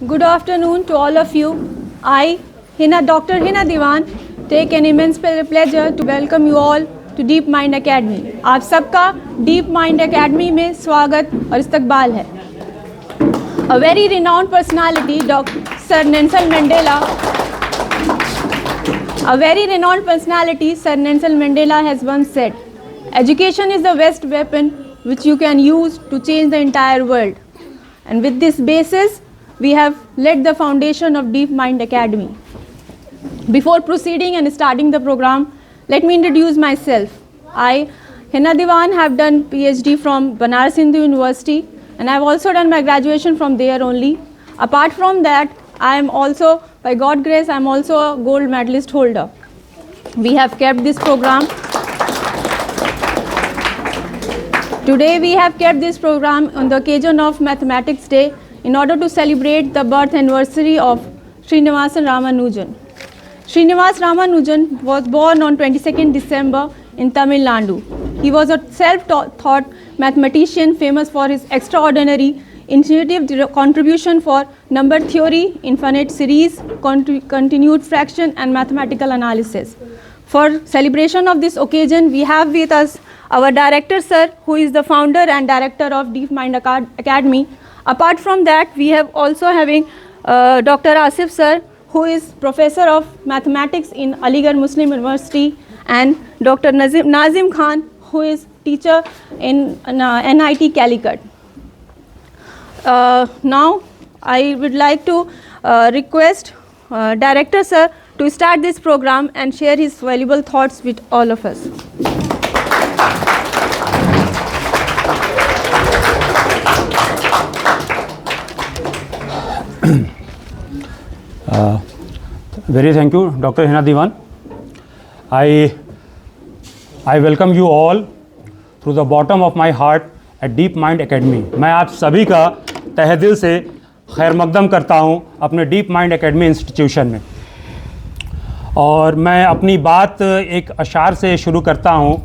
Good afternoon to all of you. I, Dr. Hina Diwan, take an immense pleasure to welcome you all to Deep Mind Academy. आप सबका Deep Mind Academy में स्वागत और इस्तकबाल है. A very renowned personality, Sir Nelson Mandela. A very renowned personality, Sir Nelson Mandela, has once said, "Education is the best weapon which you can use to change the entire world." And with this basis, we have laid the foundation of Deep Mind Academy. Before proceeding and starting the program, let me introduce myself. I, Hina Diwan, have done PhD from Banaras Hindu University, and I have also done my graduation from there only. Apart from that, I am also, by God's grace, I am also a gold medalist holder. We have kept this program. Today we have kept this program on the occasion of Mathematics Day in order to celebrate the birth anniversary of Srinivasan Ramanujan. Srinivas Ramanujan was born on 22nd December in Tamil Nadu. He was a self-taught mathematician famous for his extraordinary intuitive contribution for number theory, infinite series, continued fraction and mathematical analysis. For celebration of this occasion, we have with us our director sir, who is the founder and director of Deep Mind Academy. Apart from that, we have also having Dr. Asif sir, who is professor of mathematics in Aligarh Muslim University, and Dr. Nazim Khan, who is teacher in NIT Calicut. Now, I would like to request director sir to start this program and share his valuable thoughts with all of us. Very thank you, Dr. Hina Diwan. I welcome you all through the bottom of my heart at Deep Mind Academy. मैं आप सभी का तहे दिल से खैर मकदम करता हूँ अपने डीप माइंड एकेडमी इंस्टीट्यूशन में. और मैं अपनी बात एक अशार से शुरू करता हूँ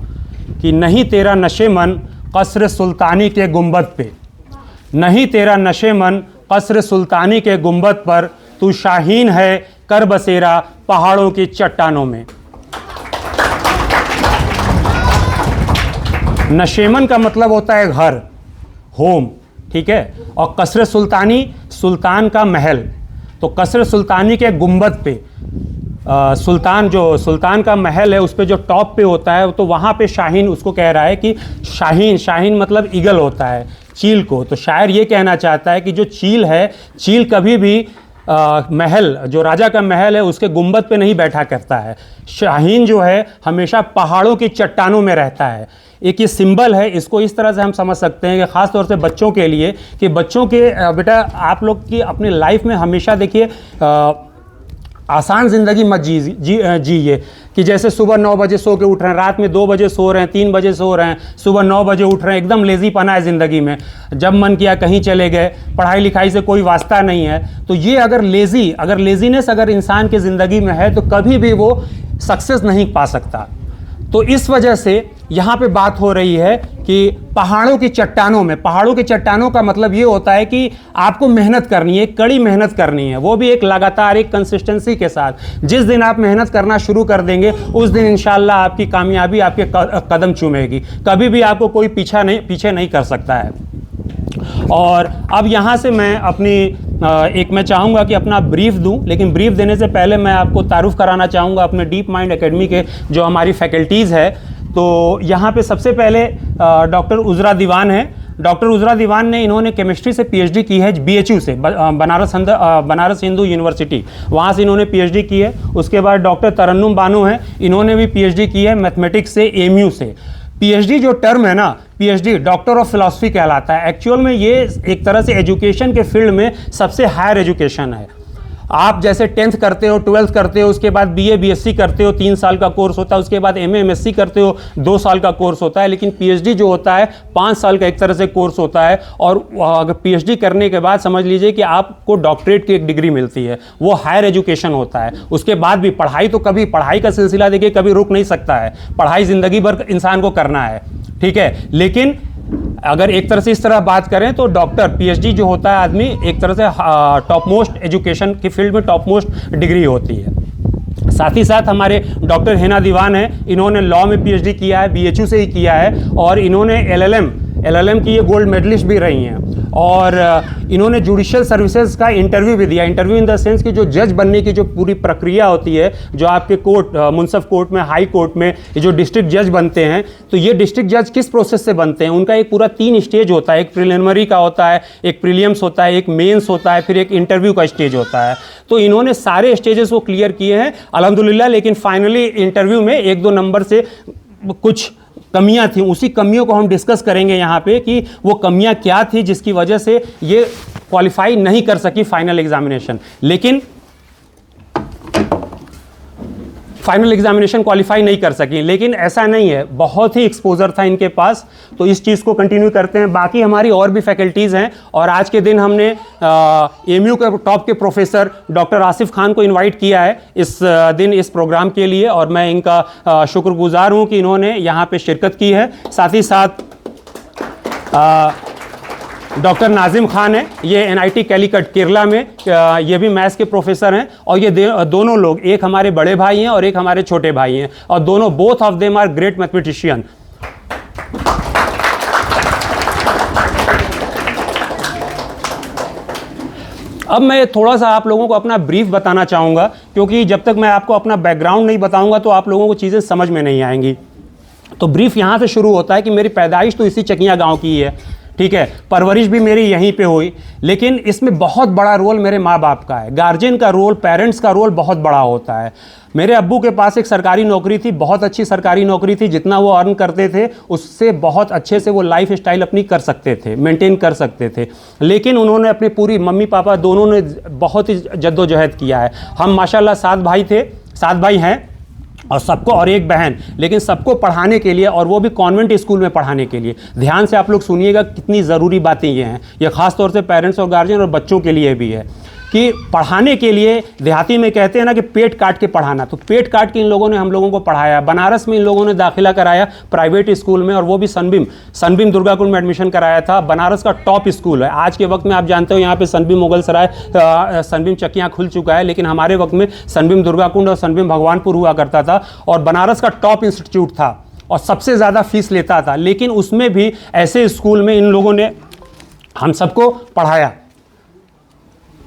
कि नहीं तेरा नशे मन कसर सुल्तानी के गुंबद पे, नहीं तेरा नशे मन कसर सुल्तानी के गुंबद पर, तू शाहीन है कर बसेरा पहाड़ों की चट्टानों में. नशेमन का मतलब होता है घर, होम, ठीक है. और कसर सुल्तानी, सुल्तान का महल. तो कसर सुल्तानी के गुंबद पे सुल्तान का महल है, उस पे जो टॉप पे होता है, तो वहाँ पे शाहीन उसको कह रहा है कि शाहीन मतलब ईगल होता है, चील को. तो शायर ये कहना चाहता है कि जो चील है, चील कभी भी महल, जो राजा का महल है, उसके गुंबद पे नहीं बैठा करता है. शाहीन जो है हमेशा पहाड़ों की चट्टानों में रहता है. एक ये सिंबल है, इसको इस तरह से हम समझ सकते हैं कि ख़ास तौर से बच्चों के लिए, कि बच्चों के बेटा आप लोग की अपनी लाइफ में हमेशा देखिए आसान ज़िंदगी मत जिए कि जैसे सुबह 9 बजे सो के उठ रहे हैं, रात में 2 बजे सो रहे हैं, 3 बजे सो रहे हैं, सुबह 9 बजे उठ रहे हैं. एकदम लेज़ी पना है ज़िंदगी में. जब मन किया कहीं चले गए, पढ़ाई लिखाई से कोई वास्ता नहीं है. तो ये अगर लेज़ीनेस अगर इंसान की ज़िंदगी में है तो कभी भी वो सक्सेस नहीं पा सकता. तो इस वजह से यहाँ पे बात हो रही है कि पहाड़ों की चट्टानों में, पहाड़ों की चट्टानों का मतलब ये होता है कि आपको मेहनत करनी है, कड़ी मेहनत करनी है, वो भी एक लगातार एक कंसिस्टेंसी के साथ. जिस दिन आप मेहनत करना शुरू कर देंगे उस दिन इंशाल्लाह आपकी कामयाबी आपके कदम चूमेगी. कभी भी आपको कोई पीछे नहीं कर सकता है. और अब यहाँ से मैं अपनी मैं चाहूँगा कि अपना ब्रीफ दूँ, लेकिन ब्रीफ देने से पहले मैं आपको तारुफ कराना चाहूँगा अपने डीप माइंड एकेडमी के जो हमारी फैकल्टीज़ है. तो यहाँ पे सबसे पहले डॉक्टर उजरा दीवान है. डॉक्टर उजरा दीवान ने इन्होंने केमिस्ट्री से पीएचडी की है BHU से, बनारस हिंदू यूनिवर्सिटी, वहाँ से इन्होंने पीएचडी की है. उसके बाद डॉक्टर तरन्नुम बानो हैं, इन्होंने भी पीएचडी की है मैथमेटिक्स से AMU से. पीएचडी जो टर्म है ना, पीएचडी डॉक्टर ऑफ फिलॉसफी कहलाता है. एक्चुअल में ये एक तरह से एजुकेशन के फील्ड में सबसे हायर एजुकेशन है. आप जैसे 10th करते हो, 12th करते हो, उसके बाद BA BSc करते हो, 3 साल का कोर्स होता है, उसके बाद MA MSc करते हो, 2 साल का कोर्स होता है. लेकिन PhD जो होता है 5 साल का एक तरह से कोर्स होता है. और अगर PhD करने के बाद समझ लीजिए कि आपको डॉक्टरेट की एक डिग्री मिलती है, वो हायर एजुकेशन होता है. उसके बाद भी पढ़ाई, तो कभी पढ़ाई का सिलसिला देखिए कभी रुक नहीं सकता है. पढ़ाई ज़िंदगी भर इंसान को करना है, ठीक है. लेकिन अगर एक तरह से इस तरह बात करें तो डॉक्टर पीएचडी जो होता है आदमी, एक तरह से टॉप मोस्ट एजुकेशन की फील्ड में टॉप मोस्ट डिग्री होती है। साथ ही साथ हमारे डॉक्टर हिना दीवान हैं, इन्होंने लॉ में पीएचडी किया है, बीएचयू से ही किया है, और इन्होंने एलएलएम की ये गोल्ड मेडलिस्ट भी रही हैं। और इन्होंने जुडिशियल सर्विसेज का इंटरव्यू भी दिया। इंटरव्यू इन द सेंस कि जो जज बनने की जो पूरी प्रक्रिया होती है, जो आपके कोर्ट, मुंसफ कोर्ट में, हाई कोर्ट में ये जो डिस्ट्रिक्ट जज बनते हैं, तो ये डिस्ट्रिक्ट जज किस प्रोसेस से बनते हैं, उनका एक पूरा 3 स्टेज होता है। एक प्रिलिमिनरी का होता है, एक प्रीलिम्स होता है, एक मेंस होता है, फिर एक इंटरव्यू का स्टेज होता है। तो इन्होंने सारे स्टेजेस को क्लियर किए हैं अल्हम्दुलिल्लाह। लेकिन फाइनली इंटरव्यू में 1-2 नंबर से कुछ कमियां थी, उसी कमियों को हम डिस्कस करेंगे यहाँ पे कि वो कमियां क्या थी जिसकी वजह से ये क्वालिफाई नहीं कर सकी फाइनल एग्जामिनेशन। लेकिन फाइनल एग्जामिनेशन क्वालिफाई नहीं कर सकी, लेकिन ऐसा नहीं है, बहुत ही एक्सपोजर था इनके पास। तो इस चीज़ को कंटिन्यू करते हैं। बाकी हमारी और भी फैकल्टीज़ हैं, और आज के दिन हमने एमयू के टॉप के प्रोफेसर डॉक्टर आसिफ खान को इनवाइट किया है इस दिन इस प्रोग्राम के लिए, और मैं इनका शुक्रगुजार हूँ कि इन्होंने यहाँ पे शिरकत की है। साथ ही साथ डॉक्टर नाजिम खान है, ये एनआईटी कैलीकट केरला में ये भी मैथ्स के प्रोफेसर हैं, और ये दोनों लोग, एक हमारे बड़े भाई हैं और एक हमारे छोटे भाई हैं, और दोनों both of them are great mathematician. अब मैं थोड़ा सा आप लोगों को अपना ब्रीफ बताना चाहूँगा, क्योंकि जब तक मैं आपको अपना बैकग्राउंड नहीं बताऊँगा तो आप लोगों को चीज़ें समझ में नहीं आएंगी। तो ब्रीफ यहाँ से शुरू होता है कि मेरी पैदाइश तो इसी चकिया गाँव की है, ठीक है, परवरिश भी मेरी यहीं पे हुई, लेकिन इसमें बहुत बड़ा रोल मेरे माँ बाप का है। गार्जियन का रोल, पेरेंट्स का रोल बहुत बड़ा होता है। मेरे अब्बू के पास एक सरकारी नौकरी थी, बहुत अच्छी सरकारी नौकरी थी, जितना वो अर्न करते थे उससे बहुत अच्छे से वो लाइफ स्टाइल अपनी कर सकते थे, मेंटेन कर सकते थे। लेकिन उन्होंने अपनी पूरी, मम्मी पापा दोनों ने बहुत ही जद्दोजहद किया है। हम माशाल्लाह 7 भाई थे, 7 भाई हैं, और सबको, और एक बहन, लेकिन सबको पढ़ाने के लिए, और वो भी कॉन्वेंट स्कूल में पढ़ाने के लिए। ध्यान से आप लोग सुनिएगा, कितनी ज़रूरी बातें ये हैं, ये ख़ास तौर से पेरेंट्स और गार्जियन और बच्चों के लिए भी है कि पढ़ाने के लिए, देहाती में कहते हैं ना कि पेट काट के पढ़ाना, तो पेट काट के इन लोगों ने हम लोगों को पढ़ाया। बनारस में इन लोगों ने दाखिला कराया प्राइवेट स्कूल में, और वो भी सनबीम दुर्गाकुंड में एडमिशन कराया था। बनारस का टॉप स्कूल है। आज के वक्त में आप जानते हो यहाँ पे सनबीम मुगल सराय, सनबीम चकियाँ खुल चुका है, लेकिन हमारे वक्त में सनबीम दुर्गाकुंड और सनबीम भगवानपुर हुआ करता था, और बनारस का टॉप इंस्टीट्यूट था और सबसे ज़्यादा फीस लेता था। लेकिन उसमें भी ऐसे स्कूल में इन लोगों ने हम सबको पढ़ाया।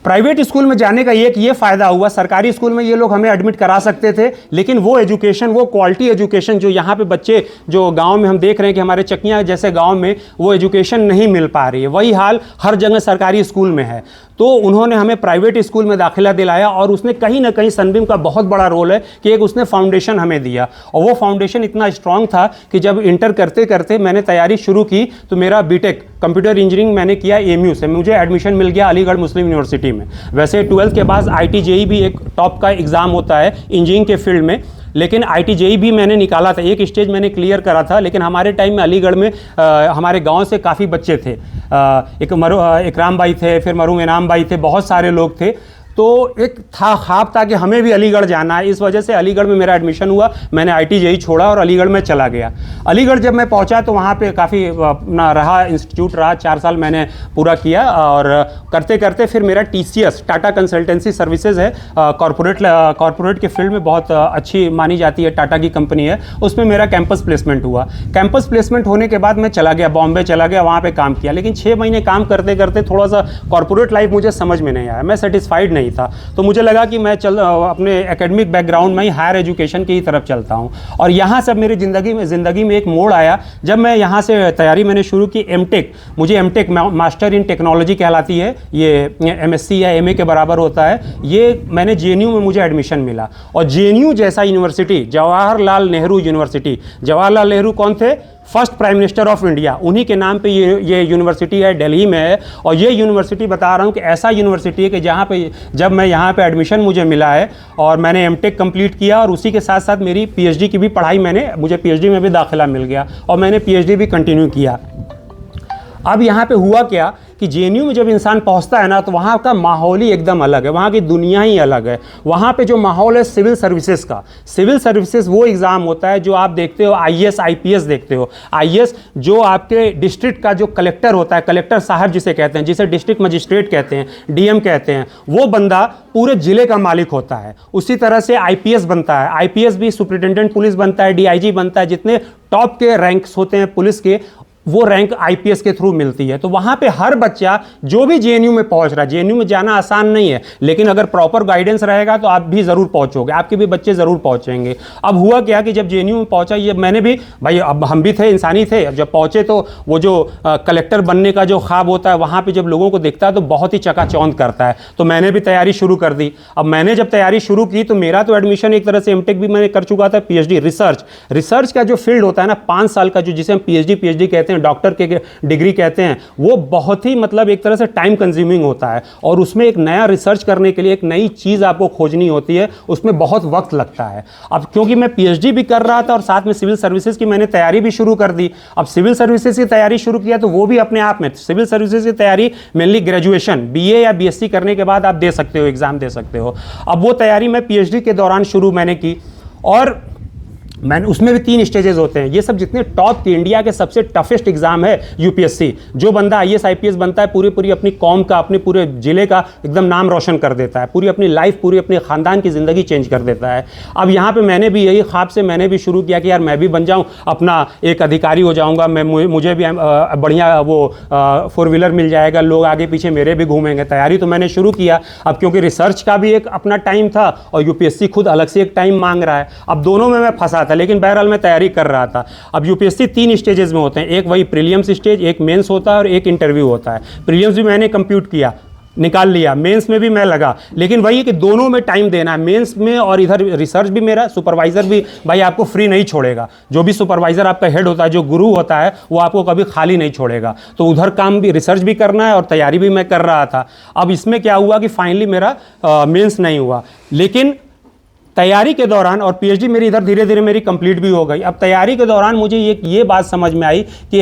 प्राइवेट स्कूल में जाने का एक ये फ़ायदा हुआ, सरकारी स्कूल में ये लोग हमें एडमिट करा सकते थे, लेकिन वो एजुकेशन, वो क्वालिटी एजुकेशन जो यहाँ पे बच्चे, जो गांव में हम देख रहे हैं कि हमारे चकियाँ जैसे गांव में वो एजुकेशन नहीं मिल पा रही है, वही हाल हर जगह सरकारी स्कूल में है। तो उन्होंने हमें प्राइवेट स्कूल में दाखिला दिलाया, और उसने कहीं ना कहीं सनबीम का बहुत बड़ा रोल है कि एक उसने फाउंडेशन हमें दिया, और वो फाउंडेशन इतना स्ट्रांग था कि जब इंटर करते करते मैंने तैयारी शुरू की तो मेरा बीटेक कंप्यूटर इंजीनियरिंग मैंने किया एमयू से, मुझे एडमिशन मिल गया अलीगढ़ मुस्लिम यूनिवर्सिटी में। वैसे 12th के बाद IIT-JEE भी एक टॉप का एग्ज़ाम होता है इंजीनियरिंग के फील्ड में, लेकिन IIT-JEE भी मैंने निकाला था, एक स्टेज मैंने क्लियर करा था। लेकिन हमारे टाइम में अलीगढ़ में हमारे गांव से काफ़ी बच्चे थे, इकराम भाई थे, फिर मरूम इनाम भाई थे, बहुत सारे लोग थे। तो एक था ख्वाब था कि हमें भी अलीगढ़ जाना है, इस वजह से अलीगढ़ में मेरा एडमिशन हुआ। मैंने IIT-JEE छोड़ा और अलीगढ़ में चला गया। अलीगढ़ जब मैं पहुंचा तो वहाँ पे काफ़ी अपना रहा, इंस्टीट्यूट रहा, 4 साल मैंने पूरा किया, और करते करते फिर मेरा TCS टाटा कंसल्टेंसी सर्विसेज है, कॉरपोरेट के फील्ड में बहुत अच्छी मानी जाती है, टाटा की कंपनी है, उसमें मेरा कैंपस प्लेसमेंट हुआ। कैंपस प्लेसमेंट होने के बाद मैं चला गया, बॉम्बे चला गया, वहाँ पर काम किया। लेकिन 6 महीने काम करते करते थोड़ा सा कॉरपोरेट लाइफ मुझे समझ में नहीं आया, मैं सेटिस्फाइड नहीं था। तो मुझे लगा कि मैं अपने एकेडमिक बैकग्राउंड में ही हायर एजुकेशन की तरफ चलता हूं, और यहाँ से मेरी ज़िंदगी में एक मोड़ आया जब मैं यहाँ से तैयारी मैंने शुरू की एमटेक। मुझे एमटेक मास्टर इन टेक्नोलॉजी कहलाती है, ये MSc या MA के बराबर होता है। ये मैंने JNU में मुझे एडमिशन मिला, और JNU जैसा यूनिवर्सिटी, जवाहरलाल नेहरू यूनिवर्सिटी, जवाहरलाल नेहरू कौन थे? First prime minister of India, उन्हीं के नाम पे ये यूनिवर्सिटी है, दिल्ली में है। और ये यूनिवर्सिटी बता रहा हूँ कि ऐसा यूनिवर्सिटी है कि जहाँ पे जब मैं यहाँ पे एडमिशन मुझे मिला है और मैंने एमटेक कंप्लीट किया, और उसी के साथ साथ मेरी PhD की भी पढ़ाई मुझे PhD में भी दाखिला मिल गया, और मैंने PhD भी कंटिन्यू किया। अब यहाँ पे हुआ क्या कि जेएनयू में जब इंसान पहुंचता है ना तो वहाँ का माहौल ही एकदम अलग है, वहाँ की दुनिया ही अलग है। वहाँ पे जो माहौल है सिविल सर्विसेज का, सिविल सर्विसेज वो एग्ज़ाम होता है जो आप देखते हो आईएएस आईपीएस देखते हो। आईएएस जो आपके डिस्ट्रिक्ट का जो कलेक्टर होता है, कलेक्टर साहब जिसे कहते हैं, जिसे डिस्ट्रिक्ट मजिस्ट्रेट कहते हैं, डीएम कहते हैं, वो बंदा पूरे जिले का मालिक होता है। उसी तरह से आईपीएस बनता है, आईपीएस भी सुपरिटेंडेंट पुलिस बनता है, डीआईजी बनता है। जितने टॉप के रैंक्स होते हैं पुलिस के, वो रैंक आईपीएस के थ्रू मिलती है। तो वहाँ पे हर बच्चा जो भी जेएनयू में पहुँच रहा है, जेएनयू में जाना आसान नहीं है, लेकिन अगर प्रॉपर गाइडेंस रहेगा तो आप भी ज़रूर पहुँचोगे, आपके भी बच्चे ज़रूर पहुँचेंगे। अब हुआ क्या कि जब जेएनयू में पहुँचा, ये मैंने भी भाई, अब हम भी थे, इंसानी थे, जब पहुँचे तो वो जो कलेक्टर बनने का जो ख्वाब होता है वहाँ पर जब लोगों को देखता है तो बहुत ही चकाचौंध करता है। तो मैंने भी तैयारी शुरू कर दी। अब मैंने जब तैयारी शुरू की तो मेरा तो एडमिशन एक तरह से एमटेक भी मैंने कर चुका था, पीएचडी रिसर्च का जो फील्ड होता है ना 5 साल का, जो जिसे हम पीएचडी कहते हैं, डॉक्टर के डिग्री कहते हैं, वो बहुत ही मतलब एक तरह से टाइम कंज्यूमिंग होता है। और उसमें एक नया रिसर्च करने के लिए एक नई चीज़ आपको खोजनी होती है, उसमें बहुत वक्त लगता है। अब क्योंकि मैं पीएचडी भी कर रहा था और साथ में सिविल सर्विसेज की मैंने तैयारी भी शुरू कर दी। अब सिविल सर्विसेज की तैयारी शुरू किया तो वो भी अपने आप में, सिविल सर्विसेज की तैयारी मेनली ग्रेजुएशन बीए या बीएससी करने के बाद आप दे सकते हो, एग्जाम दे सकते हो। अब वो तैयारी मैं पीएचडी के दौरान शुरू मैंने की, और मैंने उसमें भी 3 स्टेजेस होते हैं। ये सब जितने टॉप के इंडिया के सबसे टफेस्ट एग्जाम है यूपीएससी। जो बंदा आईएएस आईपीएस बनता है पूरी अपनी कौम का, अपने पूरे जिले का एकदम नाम रोशन कर देता है, पूरी अपनी लाइफ, पूरी अपने खानदान की ज़िंदगी चेंज कर देता है। अब यहाँ पे मैंने भी यही ख्वाब से मैंने भी शुरू किया कि यार मैं भी बन जाऊँ, अपना एक अधिकारी हो जाऊँगा मैं, मुझे भी बढ़िया वो 4 व्हीलर मिल जाएगा, लोग आगे पीछे मेरे भी घूमेंगे। तैयारी तो मैंने शुरू किया। अब क्योंकि रिसर्च का भी एक अपना टाइम था और यूपीएससी खुद अलग से एक टाइम मांग रहा है, अब दोनों में मैं फंसा था, लेकिन बहरहाल मैं तैयारी कर रहा था। अब यूपीएससी 3 स्टेजेस में होते हैं, एक वही प्रीलिम्स स्टेज, एक मेंस होता है और एक इंटरव्यू होता है। प्रीलिम्स भी मैंने कंप्यूट किया, निकाल लिया, मेंस में भी मैं लगा, लेकिन वही है कि दोनों में टाइम देना है, मेंस में और इधर रिसर्च भी। मेरा सुपरवाइजर भी भाई आपको फ्री नहीं छोड़ेगा, जो भी सुपरवाइजर आपका हेड होता है, जो गुरु होता है, वो आपको कभी खाली नहीं छोड़ेगा। तो उधर काम भी, रिसर्च भी करना है और तैयारी भी मैं कर रहा था। अब इसमें क्या हुआ कि फाइनली मेरा मेंस नहीं हुआ, लेकिन तैयारी के दौरान, और पीएचडी मेरी इधर धीरे धीरे मेरी कंप्लीट भी हो गई। अब तैयारी के दौरान मुझे ये बात समझ में आई कि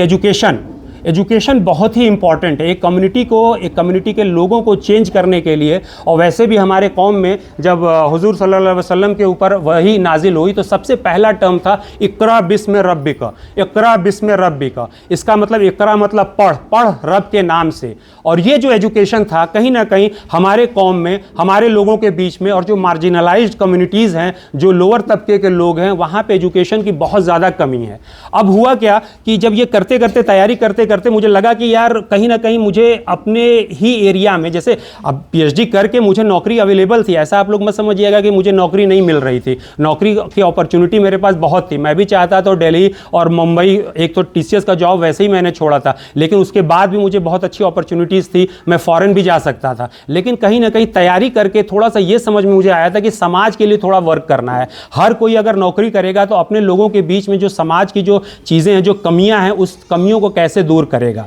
एजुकेशन बहुत ही इंपॉर्टेंट है एक कम्युनिटी के लोगों को चेंज करने के लिए। और वैसे भी हमारे कौम में जब हुजूर सल्लल्लाहु अलैहि वसल्लम के ऊपर वही नाजिल हुई तो सबसे पहला टर्म था इक़रा बिस्म रब्बिका, इक़रा बिस्म रब्बिका। इसका मतलब इक़रा मतलब पढ़ रब के नाम से। और ये जो एजुकेशन था कहीं ना कहीं हमारे कौम में, हमारे लोगों के बीच में, और जो मार्जिनलाइज्ड कम्युनिटीज़ हैं, जो लोअर तबके के लोग हैं, वहाँ पे एजुकेशन की बहुत ज़्यादा कमी है। अब हुआ क्या कि जब ये करते करते तैयारी करते मुझे लगा कि यार कहीं ना कहीं मुझे अपने ही एरिया में, जैसे अब पीएचडी करके मुझे नौकरी अवेलेबल थी, ऐसा आप लोग मत समझिएगा कि मुझे नौकरी नहीं मिल रही थी। नौकरी की अपॉर्चुनिटी मेरे पास बहुत थी, मैं भी चाहता तो दिल्ली और मुंबई, एक तो टीसीएस का जॉब वैसे ही मैंने छोड़ा था, लेकिन उसके बाद भी मुझे बहुत अच्छी अपॉर्चुनिटीज़ थी, मैं फॉरेन भी जा सकता था। लेकिन कहीं ना कहीं तैयारी करके थोड़ा सा ये समझ में मुझे आया था कि समाज के लिए थोड़ा वर्क करना है। हर कोई अगर नौकरी करेगा तो अपने लोगों के बीच में जो समाज की जो चीज़ें हैं, जो कमियां हैं, उस कमियों को कैसे दूर करेगा।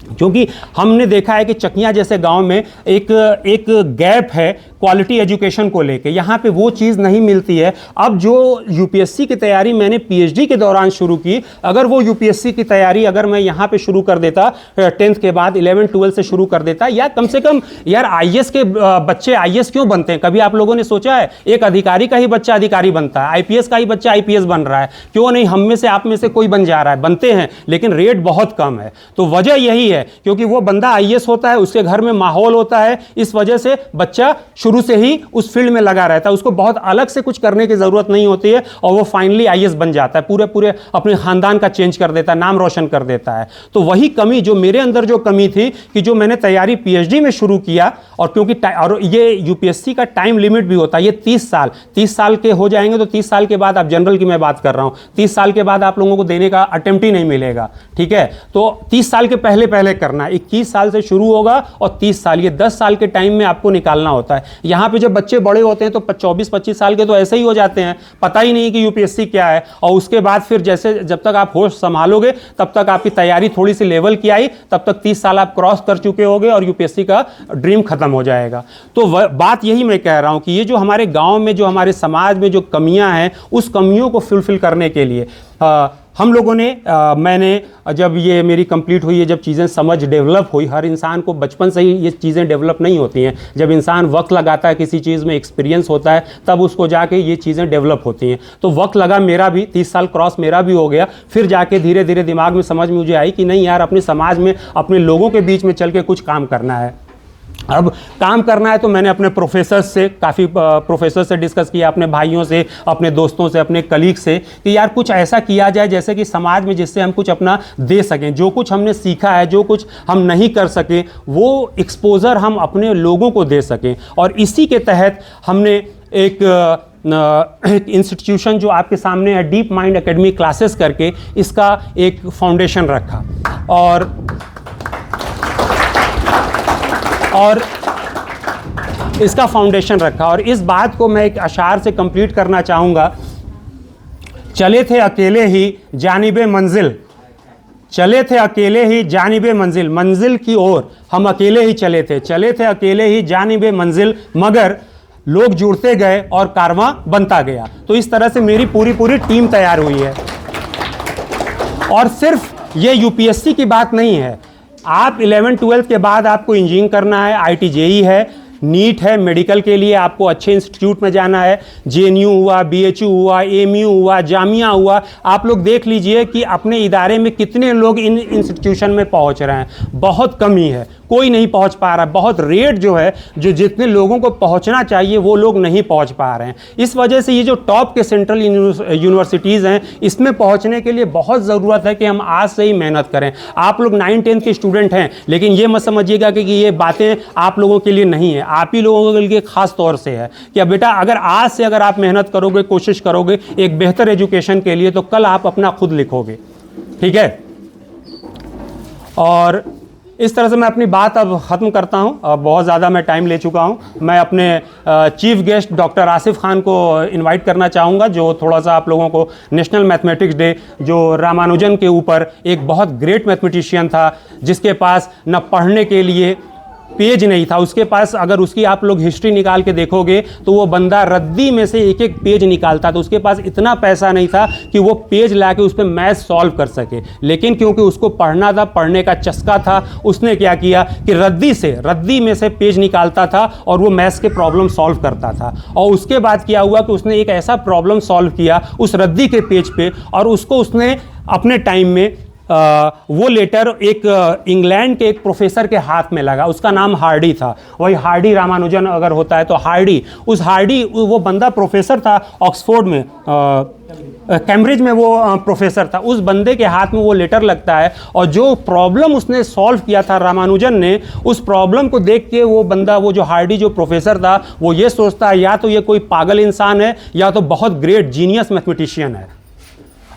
क्योंकि हमने देखा है कि चकिया जैसे गांव में एक गैप है क्वालिटी एजुकेशन को लेके, यहाँ पे वो चीज़ नहीं मिलती है। अब जो यूपीएससी की तैयारी मैंने पीएचडी के दौरान शुरू की, अगर वो यूपीएससी की तैयारी अगर मैं यहाँ पे शुरू कर देता 10th के बाद 11-12 से शुरू कर देता, या कम से कम यार आईएएस के बच्चे आईएएस क्यों बनते हैं? कभी आप लोगों ने सोचा है? एक अधिकारी का ही बच्चा अधिकारी बनता है, आईपीएस का ही बच्चा आईपीएस बन रहा है, क्यों नहीं हम में से आप में से कोई बन जा रहा है? बनते हैं, लेकिन रेट बहुत कम है। तो वजह यही है क्योंकि वो बंदा आईएएस होता है, उसके घर में माहौल होता है, इस वजह से बच्चा शुरू से ही उस फील्ड में लगा रहता है, उसको बहुत अलग से कुछ करने की जरूरत नहीं होती है और वो फाइनली आईएएस बन जाता है, पूरे अपने खानदान का चेंज कर देता है, नाम रोशन कर देता है। तो वही कमी जो मेरे अंदर जो कमी थी कि जो मैंने तैयारी पीएचडी में शुरू किया, और क्योंकि और ये यूपीएससी का टाइम लिमिट भी होता है, ये 30 साल के हो जाएंगे तो 30 साल के बाद, आप जनरल की मैं बात कर रहा हूं, 30 साल के बाद आप लोगों को देने का अटेम्प्ट ही नहीं मिलेगा, ठीक है? तो 30 साल के पहले करना, 21 साल से शुरू होगा और 30 साल, ये 10 साल के टाइम में आपको निकालना होता है। यहां पे जब बच्चे बड़े होते हैं तो 24-25 साल के तो ऐसे ही हो जाते हैं, पता ही नहीं कि यूपीएससी क्या है। और उसके बाद फिर जैसे जब तक आप होश संभालोगे तब तक आपकी तैयारी थोड़ी सी लेवल की आई, तब तक 30 साल आप क्रॉस कर चुके होगे और यूपीएससी का ड्रीम खत्म हो जाएगा। तो बात यही मैं कह रहा हूं कि ये जो हमारे गांव में, जो हमारे समाज में जो कमियां हैं, उस कमियों को फुलफिल करने के लिए हम लोगों ने मैंने जब ये मेरी कंप्लीट हुई है, जब चीज़ें समझ डेवलप हुई, हर इंसान को बचपन से ही ये चीज़ें डेवलप नहीं होती हैं, जब इंसान वक्त लगाता है किसी चीज़ में, एक्सपीरियंस होता है, तब उसको जाके ये चीज़ें डेवलप होती हैं। तो वक्त लगा, मेरा भी 30 साल क्रॉस मेरा भी हो गया, फिर जाके धीरे धीरे दिमाग में समझ मुझे आई कि नहीं यार, अपने समाज में अपने लोगों के बीच में चल के कुछ काम करना है। अब काम करना है तो मैंने अपने प्रोफेसर से, काफ़ी प्रोफेसर से डिस्कस किया, अपने भाइयों से, अपने दोस्तों से, अपने कलीग से, कि यार कुछ ऐसा किया जाए जैसे कि समाज में, जिससे हम कुछ अपना दे सकें, जो कुछ हमने सीखा है, जो कुछ हम नहीं कर सके, वो एक्सपोज़र हम अपने लोगों को दे सकें। और इसी के तहत हमने एक इंस्टीट्यूशन जो आपके सामने है, डीप माइंड एकेडमी क्लासेस करके, इसका एक फाउंडेशन रखा और इसका फाउंडेशन रखा। और इस बात को मैं एक अशार से कंप्लीट करना चाहूँगा। चले थे अकेले ही जानिबे मंजिल, चले थे अकेले ही जानिबे मंजिल, मंजिल की ओर हम अकेले ही चले थे अकेले ही जानिबे मंजिल, मगर लोग जुड़ते गए और कारवां बनता गया। तो इस तरह से मेरी पूरी टीम तैयार हुई है। और सिर्फ ये यूपीएससी की बात नहीं है, आप 11-12 के बाद आपको इंजीनियरिंग करना है, IIT JEE है, नीट है, मेडिकल के लिए आपको अच्छे इंस्टीट्यूट में जाना है, JNU हुआ, BHU हुआ, AMU हुआ, जामिया हुआ, आप लोग देख लीजिए कि अपने इदारे में कितने लोग इन इंस्टीट्यूशन में पहुंच रहे हैं। बहुत कम ही है, कोई नहीं पहुंच पा रहा है। बहुत रेट जो है, जो जितने लोगों को पहुंचना चाहिए वो लोग नहीं पहुंच पा रहे हैं। इस वजह से ये जो टॉप के सेंट्रल यूनिवर्सिटीज़ हैं, इसमें पहुंचने के लिए बहुत ज़रूरत है कि हम आज से ही मेहनत करें। आप लोग 9-10 के स्टूडेंट हैं, लेकिन ये मत समझिएगा कि ये बातें आप लोगों के लिए नहीं है, आप ही लोगों के लिए खास तौर से है कि अब बेटा, अगर आज से अगर आप मेहनत करोगे, कोशिश करोगे एक बेहतर एजुकेशन के लिए, तो कल आप अपना खुद लिखोगे। ठीक है। और इस तरह से मैं अपनी बात अब ख़त्म करता हूँ। अब बहुत ज़्यादा मैं टाइम ले चुका हूँ। मैं अपने chief guest doctor Asif Khan को इनवाइट करना चाहूँगा, जो थोड़ा सा आप लोगों को नेशनल मैथमेटिक्स डे, जो रामानुजन के ऊपर एक बहुत ग्रेट मैथमेटिशियन था, जिसके पास न पढ़ने के लिए पेज नहीं था, उसके पास अगर उसकी आप लोग हिस्ट्री निकाल के देखोगे तो वो बंदा रद्दी में से एक एक पेज निकालता था। उसके पास इतना पैसा नहीं था कि वो पेज लाके उस पर मैथ सॉल्व कर सके, लेकिन क्योंकि उसको पढ़ना था, पढ़ने का चस्का था, उसने क्या किया कि रद्दी में से पेज निकालता था और वो मैथ्स के प्रॉब्लम सॉल्व करता था। और उसके बाद क्या हुआ कि उसने एक ऐसा प्रॉब्लम सॉल्व किया उस रद्दी के पेज पे, और उसको उसने अपने टाइम में वो लेटर एक इंग्लैंड के एक प्रोफेसर के हाथ में लगा। उसका नाम हार्डी था। वही हार्डी रामानुजन अगर होता है तो हार्डी, वो बंदा प्रोफेसर था ऑक्सफोर्ड में, कैम्ब्रिज में वो प्रोफेसर था। उस बंदे के हाथ में वो लेटर लगता है, और जो प्रॉब्लम उसने सॉल्व किया था रामानुजन ने, उस प्रॉब्लम को देख के वो बंदा, वो जो हार्डी जो प्रोफेसर था, वो ये सोचता है या तो ये कोई पागल इंसान है या तो बहुत ग्रेट जीनियस मैथमेटिशियन है।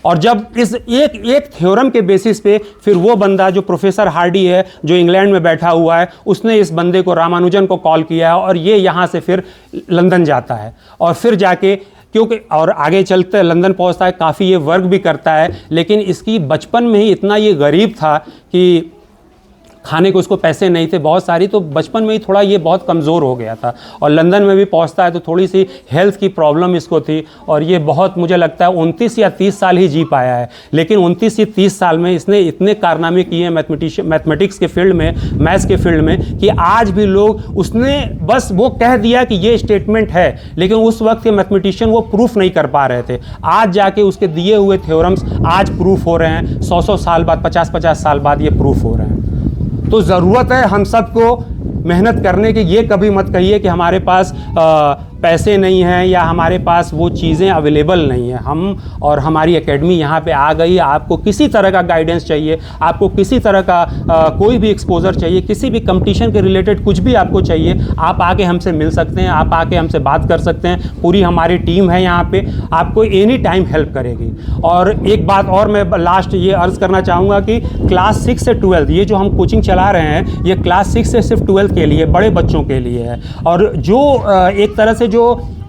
और जब इस एक थ्योरम के बेसिस पे फिर वो बंदा जो प्रोफेसर हार्डी है, जो इंग्लैंड में बैठा हुआ है, उसने इस बंदे को, रामानुजन को कॉल किया, और ये यहाँ से फिर लंदन जाता है, और फिर जाके क्योंकि और आगे चलते लंदन पहुँचता है, काफ़ी ये वर्क भी करता है, लेकिन इसकी बचपन में ही इतना ये गरीब था कि खाने को उसको पैसे नहीं थे बहुत सारी, तो बचपन में ही थोड़ा ये बहुत कमज़ोर हो गया था। और लंदन में भी पहुंचता है तो थोड़ी सी हेल्थ की प्रॉब्लम इसको थी, और ये बहुत, मुझे लगता है 29 या 30 साल ही जी पाया है। लेकिन 29 से 30 साल में इसने इतने कारनामे किए हैं मैथमेटिक्स के फील्ड में, मैथ्स के फील्ड में, कि आज भी लोग, उसने बस वो कह दिया कि ये स्टेटमेंट है, लेकिन उस वक्त के मैथमेटिशियन वो प्रूफ नहीं कर पा रहे थे। आज जाके उसके दिए हुए थ्योरम्स आज प्रूफ हो रहे हैं, 100 साल बाद, 50 साल बाद ये प्रूफ हो रहे हैं। तो ज़रूरत है हम सबको मेहनत करने की। ये कभी मत कहिए कि हमारे पास पैसे नहीं हैं या हमारे पास वो चीज़ें अवेलेबल नहीं हैं। हम और हमारी एकेडमी यहाँ पे आ गई। आपको किसी तरह का गाइडेंस चाहिए, आपको किसी तरह का कोई भी एक्सपोजर चाहिए, किसी भी कंपटीशन के रिलेटेड कुछ भी आपको चाहिए, आप आके हमसे मिल सकते हैं, आप आके हमसे बात कर सकते हैं। पूरी हमारी टीम है यहाँ पे, आपको एनी टाइम हेल्प करेगी। और एक बात और मैं लास्ट ये अर्ज़ करना चाहूँगा कि क्लास 6 से 12 ये जो हम कोचिंग चला रहे हैं, ये क्लास 6 से सिर्फ 12 के लिए, बड़े बच्चों के लिए है। और जो एक तरह से जो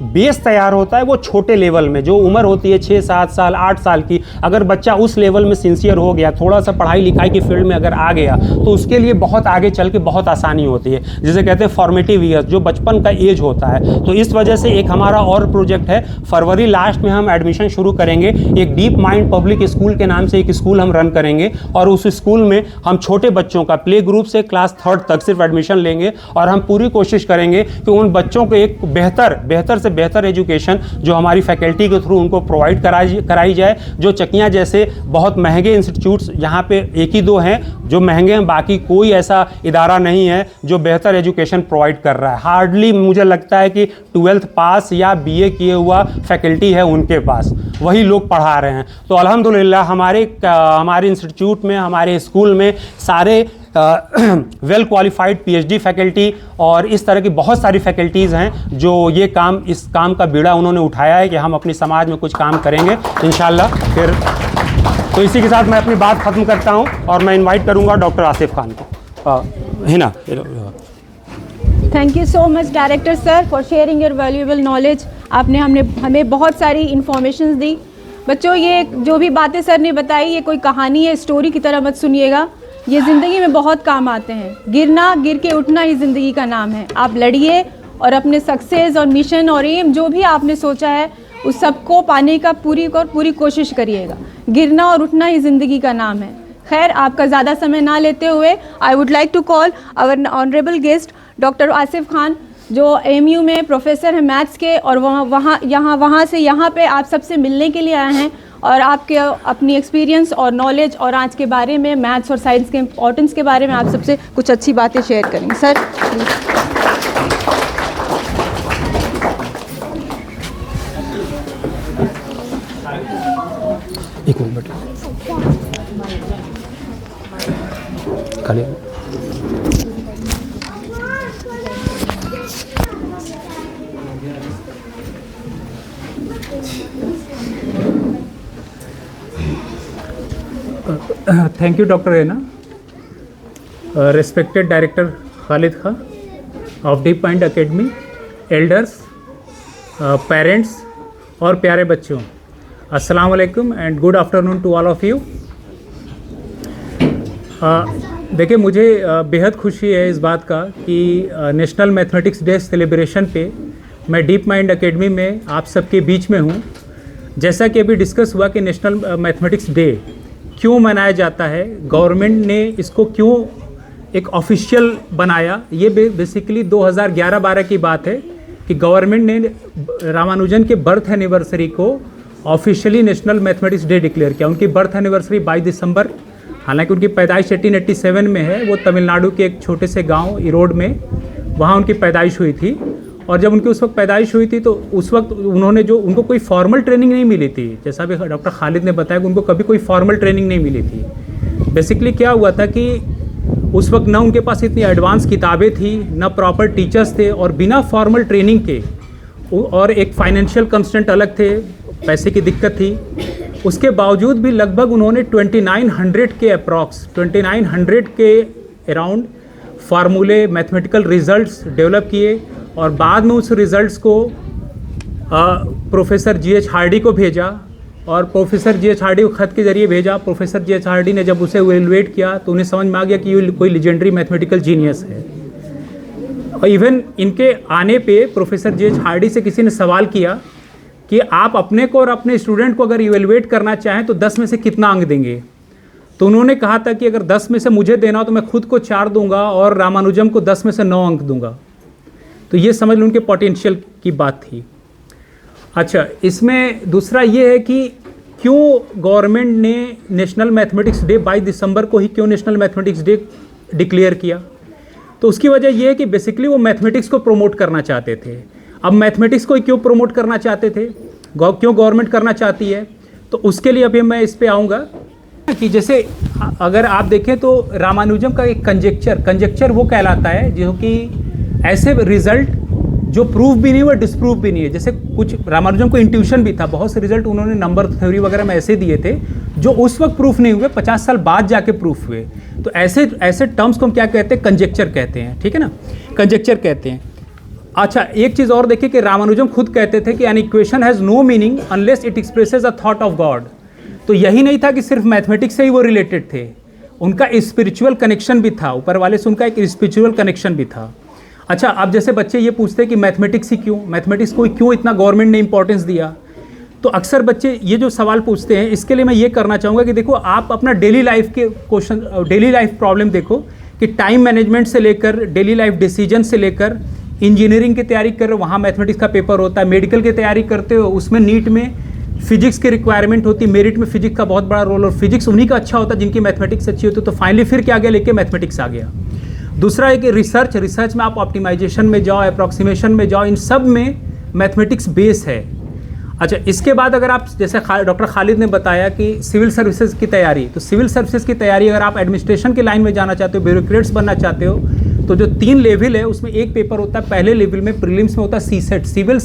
बेस तैयार होता है वो छोटे लेवल में, जो उम्र होती है 6, 7 साल, 8 साल की, अगर बच्चा उस लेवल में सिंसियर हो गया, थोड़ा सा पढ़ाई लिखाई की फील्ड में अगर आ गया, तो उसके लिए बहुत आगे चल के बहुत आसानी होती है, जिसे कहते हैं फॉर्मेटिव ईयर्स, जो बचपन का एज होता है। तो इस वजह से एक हमारा और प्रोजेक्ट है, फरवरी लास्ट में हम एडमिशन शुरू करेंगे। एक डीप माइंड पब्लिक स्कूल के नाम से एक स्कूल हम रन करेंगे, और उस स्कूल में हम छोटे बच्चों का प्ले ग्रुप से क्लास 3rd तक सिर्फ एडमिशन लेंगे, और हम पूरी कोशिश करेंगे कि उन बच्चों को एक बेहतर से बेहतर एजुकेशन जो हमारी फैकल्टी के थ्रू उनको प्रोवाइड कराई जाए। जो चकियाँ जैसे बहुत महंगे इंस्टीट्यूट्स यहाँ पे 1 ही 2 हैं जो महंगे हैं, बाकी कोई ऐसा इदारा नहीं है जो बेहतर एजुकेशन प्रोवाइड कर रहा है। हार्डली मुझे लगता है कि 12th पास या BA किए हुआ फैकल्टी है उनके पास, वही लोग पढ़ा रहे हैं। तो अल्हम्दुलिल्लाह हमारे इंस्टीट्यूट में, हमारे स्कूल में सारे वेल क्वालिफाइड PhD फैकल्टी और इस तरह की बहुत सारी फैकल्टीज़ हैं जो इस काम का बीड़ा उन्होंने उठाया है कि हम अपने समाज में कुछ काम करेंगे इंशाल्लाह। फिर तो इसी के साथ मैं अपनी बात ख़त्म करता हूं, और मैं इनवाइट करूंगा डॉक्टर आसिफ खान को। Hina, thank you so much director sir for sharing your valuable knowledge. आपने हमें बहुत सारी इन्फॉर्मेशन दी। बच्चों, ये जो भी बातें सर ने बताई, ये कोई कहानी है, स्टोरी की तरह मत सुनिएगा। ये ज़िंदगी में बहुत काम आते हैं। गिर के उठना ही ज़िंदगी का नाम है। आप लड़िए और अपने सक्सेस और मिशन और एम जो भी आपने सोचा है उस सबको पाने का पूरी कोशिश करिएगा। गिरना और उठना ही ज़िंदगी का नाम है। खैर, आपका ज़्यादा समय ना लेते हुए I would like to call our honourable guest doctor Asif Khan, जो AMU में प्रोफेसर हैं मैथ्स के, और वहाँ से यहाँ पे आप सबसे मिलने के लिए आए हैं और आपके अपनी एक्सपीरियंस और नॉलेज और आज के बारे में, मैथ्स और साइंस के इम्पोर्टेंस के बारे में आप सबसे कुछ अच्छी बातें शेयर करेंगे। सर एक मिनट खाली। Thank you, Dr. Reena. Respected Director Khalid Khan of Deep Mind Academy, elders, parents और प्यारे बच्चों, अस्सलाम वालेकुम and good afternoon to all of you. देखिए, मुझे बेहद खुशी है इस बात का कि नेशनल मैथमेटिक्स डे सेलिब्रेशन पे मैं डीप माइंड एकेडमी में आप सबके बीच में हूँ। जैसा कि अभी डिस्कस हुआ कि नेशनल मैथमेटिक्स डे क्यों मनाया जाता है, गवर्नमेंट ने इसको क्यों एक ऑफिशियल बनाया, ये बेसिकली 2011-12 की बात है कि गवर्नमेंट ने रामानुजन के बर्थ एनिवर्सरी को officially national mathematics day declare किया। उनकी बर्थ एनिवर्सरी 22 दिसंबर, हालांकि उनकी पैदाइश 1887 में है। वो तमिलनाडु के एक छोटे से गांव इरोड में, वहाँ उनकी पैदाइश हुई थी। और जब उनकी उस वक्त पैदाइश हुई थी तो उस वक्त उनको कोई फॉर्मल ट्रेनिंग नहीं मिली थी। जैसा भी डॉक्टर खालिद ने बताया कि उनको कभी कोई फॉर्मल ट्रेनिंग नहीं मिली थी। बेसिकली क्या हुआ था कि उस वक्त ना उनके पास इतनी एडवांस किताबें थी, ना प्रॉपर टीचर्स थे, और बिना फॉर्मल ट्रेनिंग के, और एक फाइनेंशियल कंस्टेंट अलग थे, पैसे की दिक्कत थी। उसके बावजूद भी लगभग उन्होंने 2900 के अप्रॉक्स 2900 के अराउंड फार्मूले, मैथमेटिकल रिजल्ट्स डेवलप किए, और बाद में उस रिज़ल्ट्स को प्रोफेसर GH हार्डी को भेजा, और प्रोफेसर GH हार्डी को ख़त के ज़रिए भेजा। प्रोफेसर GH हार्डी ने जब उसे इवेलुएट किया तो उन्हें समझ में आ गया कि ये कोई लेजेंडरी मैथमेटिकल जीनियस है। और इवन इनके आने पे प्रोफेसर GH हार्डी से किसी ने सवाल किया कि आप अपने को और अपने स्टूडेंट को अगर इवेलुएट करना चाहें तो 10 में से कितना अंक देंगे। तो उन्होंने कहा था कि अगर 10 में से मुझे देना हो तो मैं खुद को 4 दूंगा और रामानुजम को 10 में से 9 अंक दूंगा। तो ये समझ लो उनके पोटेंशियल की बात थी। अच्छा, इसमें दूसरा ये है कि क्यों गवर्नमेंट ने नेशनल मैथमेटिक्स डे 22 दिसंबर को ही क्यों नेशनल मैथमेटिक्स डे डिक्लेयर किया। तो उसकी वजह ये है कि बेसिकली वो मैथमेटिक्स को प्रमोट करना चाहते थे। अब मैथमेटिक्स को क्यों प्रमोट करना चाहते थे, क्यों गवर्नमेंट करना चाहती है, तो उसके लिए अभी मैं इस पे आऊँगा कि जैसे अगर आप देखें तो रामानुजम का एक कंजेक्चर वो कहलाता है जो कि ऐसे रिजल्ट जो प्रूफ भी नहीं हुआ, डिसप्रूव भी नहीं है। जैसे कुछ रामानुजम को इंट्यूशन भी था, बहुत से रिजल्ट उन्होंने नंबर थ्योरी वगैरह में ऐसे दिए थे जो उस वक्त प्रूफ नहीं हुए, 50 साल बाद जाके प्रूफ हुए। तो ऐसे टर्म्स को हम क्या कहते हैं, कंजेक्चर कहते हैं, ठीक है ना, कंजेक्चर कहते हैं। अच्छा, एक चीज़ और देखिए कि रामानुजम खुद कहते थे कि an equation has no meaning unless it expresses a thought of God. तो यही नहीं था कि सिर्फ मैथमेटिक्स से ही वो रिलेटेड थे, उनका स्पिरिचुअल कनेक्शन भी था, ऊपर वाले से उनका एक स्पिरिचुअल कनेक्शन भी था। अच्छा, अब जैसे बच्चे ये पूछते हैं कि मैथमेटिक्स ही क्यों, मैथमेटिक्स को क्यों इतना गवर्नमेंट ने इंपॉर्टेंस दिया, तो अक्सर बच्चे ये जो सवाल पूछते हैं, इसके लिए मैं ये करना चाहूँगा कि देखो आप अपना डेली लाइफ के क्वेश्चन, डेली लाइफ प्रॉब्लम देखो कि टाइम मैनेजमेंट से लेकर डेली लाइफ डिसीजन से लेकर इंजीनियरिंग की तैयारी कर रहे हो, वहाँ मैथमेटिक्स का पेपर होता है, मेडिकल की तैयारी करते हो, उसमें नीट में फिजिक्स की रिक्वायरमेंट होती है, मेरिट में फिजिक्स का बहुत बड़ा रोल, और फिजिक्स उन्हीं का अच्छा होता है जिनकी मैथमेटिक्स अच्छी होती है। तो फाइनली फिर क्या आ गया, लेके मैथमेटिक्स आ गया। दूसरा है कि रिसर्च में आप ऑप्टिमाइजेशन में जाओ, अप्रॉक्सीमेशन में जाओ, इन सब में मैथमेटिक्स बेस है। अच्छा, इसके बाद अगर आप जैसे डॉक्टर खालिद ने बताया कि सिविल सर्विसेज की तैयारी, तो सिविल सर्विसेज की तैयारी अगर आप एडमिनिस्ट्रेशन की लाइन में जाना चाहते हो, ब्यूरोक्रेट्स बनना चाहते हो, तो जो 3 लेवल है उसमें एक पेपर होता है, पहले लेवल में प्रीलिम्स में होता है CSAT, civil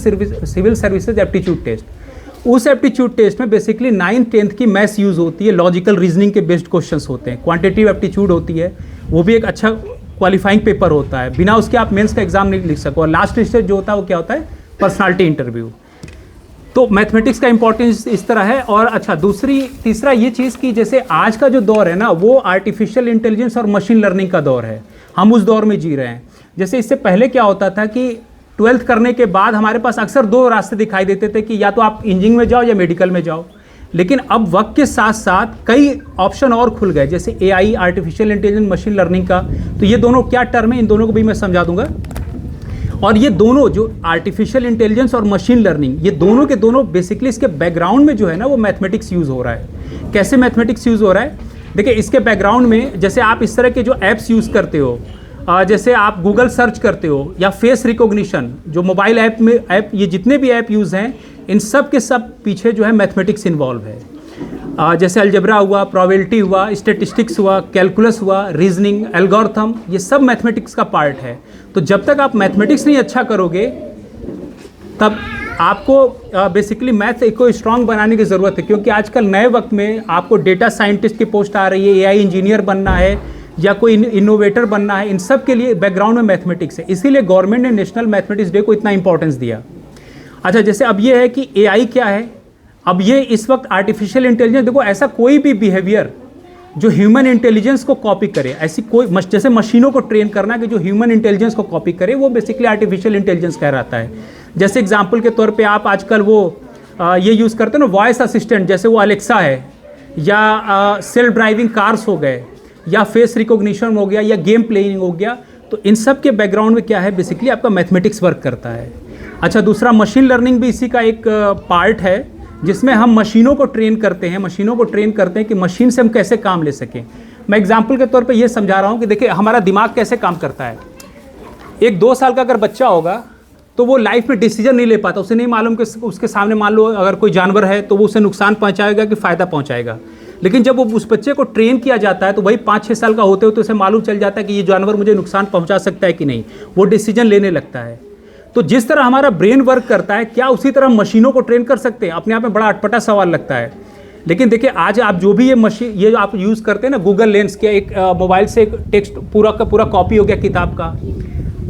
services aptitude test. उस एप्टीट्यूड टेस्ट में बेसिकली 9th 10th की मैथ्स यूज़ होती है, लॉजिकल रीजनिंग के बेस्ड क्वेश्चंस होते हैं, क्वांटिटेटिव एप्टीट्यूड होती है, वो भी एक अच्छा क्वालिफाइंग पेपर होता है, बिना उसके आप मेंस का एग्जाम नहीं लिख सको। और लास्ट स्टेज जो होता है वो क्या होता है, पर्सनालिटी इंटरव्यू। तो मैथमेटिक्स का इंपॉर्टेंस इस तरह है। और अच्छा, तीसरा ये चीज़ कि जैसे आज का जो दौर है ना, वो आर्टिफिशियल इंटेलिजेंस और मशीन लर्निंग का दौर है, हम उस दौर में जी रहे हैं। जैसे इससे पहले क्या होता था कि 12th करने के बाद हमारे पास अक्सर 2 रास्ते दिखाई देते थे कि या तो आप इंजीनियरिंग में जाओ या मेडिकल में जाओ, लेकिन अब वक्त के साथ साथ कई ऑप्शन और खुल गए, जैसे AI, artificial intelligence, machine learning का। तो ये दोनों क्या टर्म है, इन दोनों को भी मैं समझा दूंगा। और ये दोनों जो आर्टिफिशियल इंटेलिजेंस और मशीन लर्निंग, ये दोनों के दोनों बेसिकली इसके बैकग्राउंड में जो है ना, वो मैथमेटिक्स यूज़ हो रहा है। कैसे मैथमेटिक्स यूज़ हो रहा है, देखिए इसके बैकग्राउंड में जैसे आप इस तरह के जो ऐप्स यूज़ करते हो, जैसे आप गूगल सर्च करते हो या फेस रिकॉग्निशन, जो मोबाइल ऐप ये जितने भी ऐप यूज़ हैं, इन सब के सब पीछे जो है मैथमेटिक्स इन्वॉल्व है। जैसे अलजेब्रा हुआ, प्रोबेबिलिटी हुआ, स्टैटिस्टिक्स हुआ, कैलकुलस हुआ, रीजनिंग, एल्गोरिथम, ये सब मैथमेटिक्स का पार्ट है। तो जब तक आप मैथमेटिक्स नहीं अच्छा करोगे, तब आपको बेसिकली मैथ को स्ट्रांग बनाने की ज़रूरत है, क्योंकि आजकल नए वक्त में आपको डेटा साइंटिस्ट की पोस्ट आ रही है, AI इंजीनियर बनना है या कोई इनोवेटर बनना है, इन सब के लिए बैकग्राउंड में मैथमेटिक्स है। इसीलिए गवर्नमेंट ने नेशनल मैथमेटिक्स डे को इतना इंपॉर्टेंस दिया। अच्छा, जैसे अब ये है कि AI क्या है, अब ये इस वक्त आर्टिफिशियल इंटेलिजेंस, देखो ऐसा कोई भी बिहेवियर जो ह्यूमन इंटेलिजेंस को कॉपी करे, ऐसी कोई जैसे मशीनों को ट्रेन करना कि जो ह्यूमन इंटेलिजेंस को कॉपी करे, वो बेसिकली आर्टिफिशियल इंटेलिजेंस कहलाता है। जैसे एग्जांपल के तौर पे आप आजकल वो ये यूज़ करते हो ना, वॉइस असिस्टेंट, जैसे वो अलेक्सा है, या सेल्फ ड्राइविंग कार्स हो गए, या फेस रिकॉग्निशन हो गया, या गेम प्लेइंग हो गया। तो इन सब के बैकग्राउंड में क्या है, बेसिकली आपका मैथमेटिक्स वर्क करता है। अच्छा, दूसरा मशीन लर्निंग भी इसी का एक पार्ट है, जिसमें हम मशीनों को ट्रेन करते हैं कि मशीन से हम कैसे काम ले सकें। मैं एग्जांपल के तौर पे ये समझा रहा हूँ कि देखिए हमारा दिमाग कैसे काम करता है। एक 2 साल का अगर बच्चा होगा तो वो लाइफ में डिसीजन नहीं ले पाता, उसे नहीं मालूम कि उसके सामने मान लो अगर कोई जानवर है तो वो उसे नुकसान पहुँचाएगा कि फ़ायदा पहुँचाएगा। लेकिन जब वो उस बच्चे को ट्रेन किया जाता है तो वही 5-6 साल का होते होते उसे मालूम चल जाता है कि ये जानवर मुझे नुकसान पहुँचा सकता है कि नहीं, वो डिसीजन लेने लगता है। तो जिस तरह हमारा ब्रेन वर्क करता है, क्या उसी तरह मशीनों को ट्रेन कर सकते हैं? अपने आप में बड़ा अटपटा सवाल लगता है। लेकिन देखिए आज आप जो भी ये आप यूज़ करते हैं ना, गूगल लेंस के एक मोबाइल से एक टेक्स्ट पूरा का पूरा कॉपी हो गया किताब का,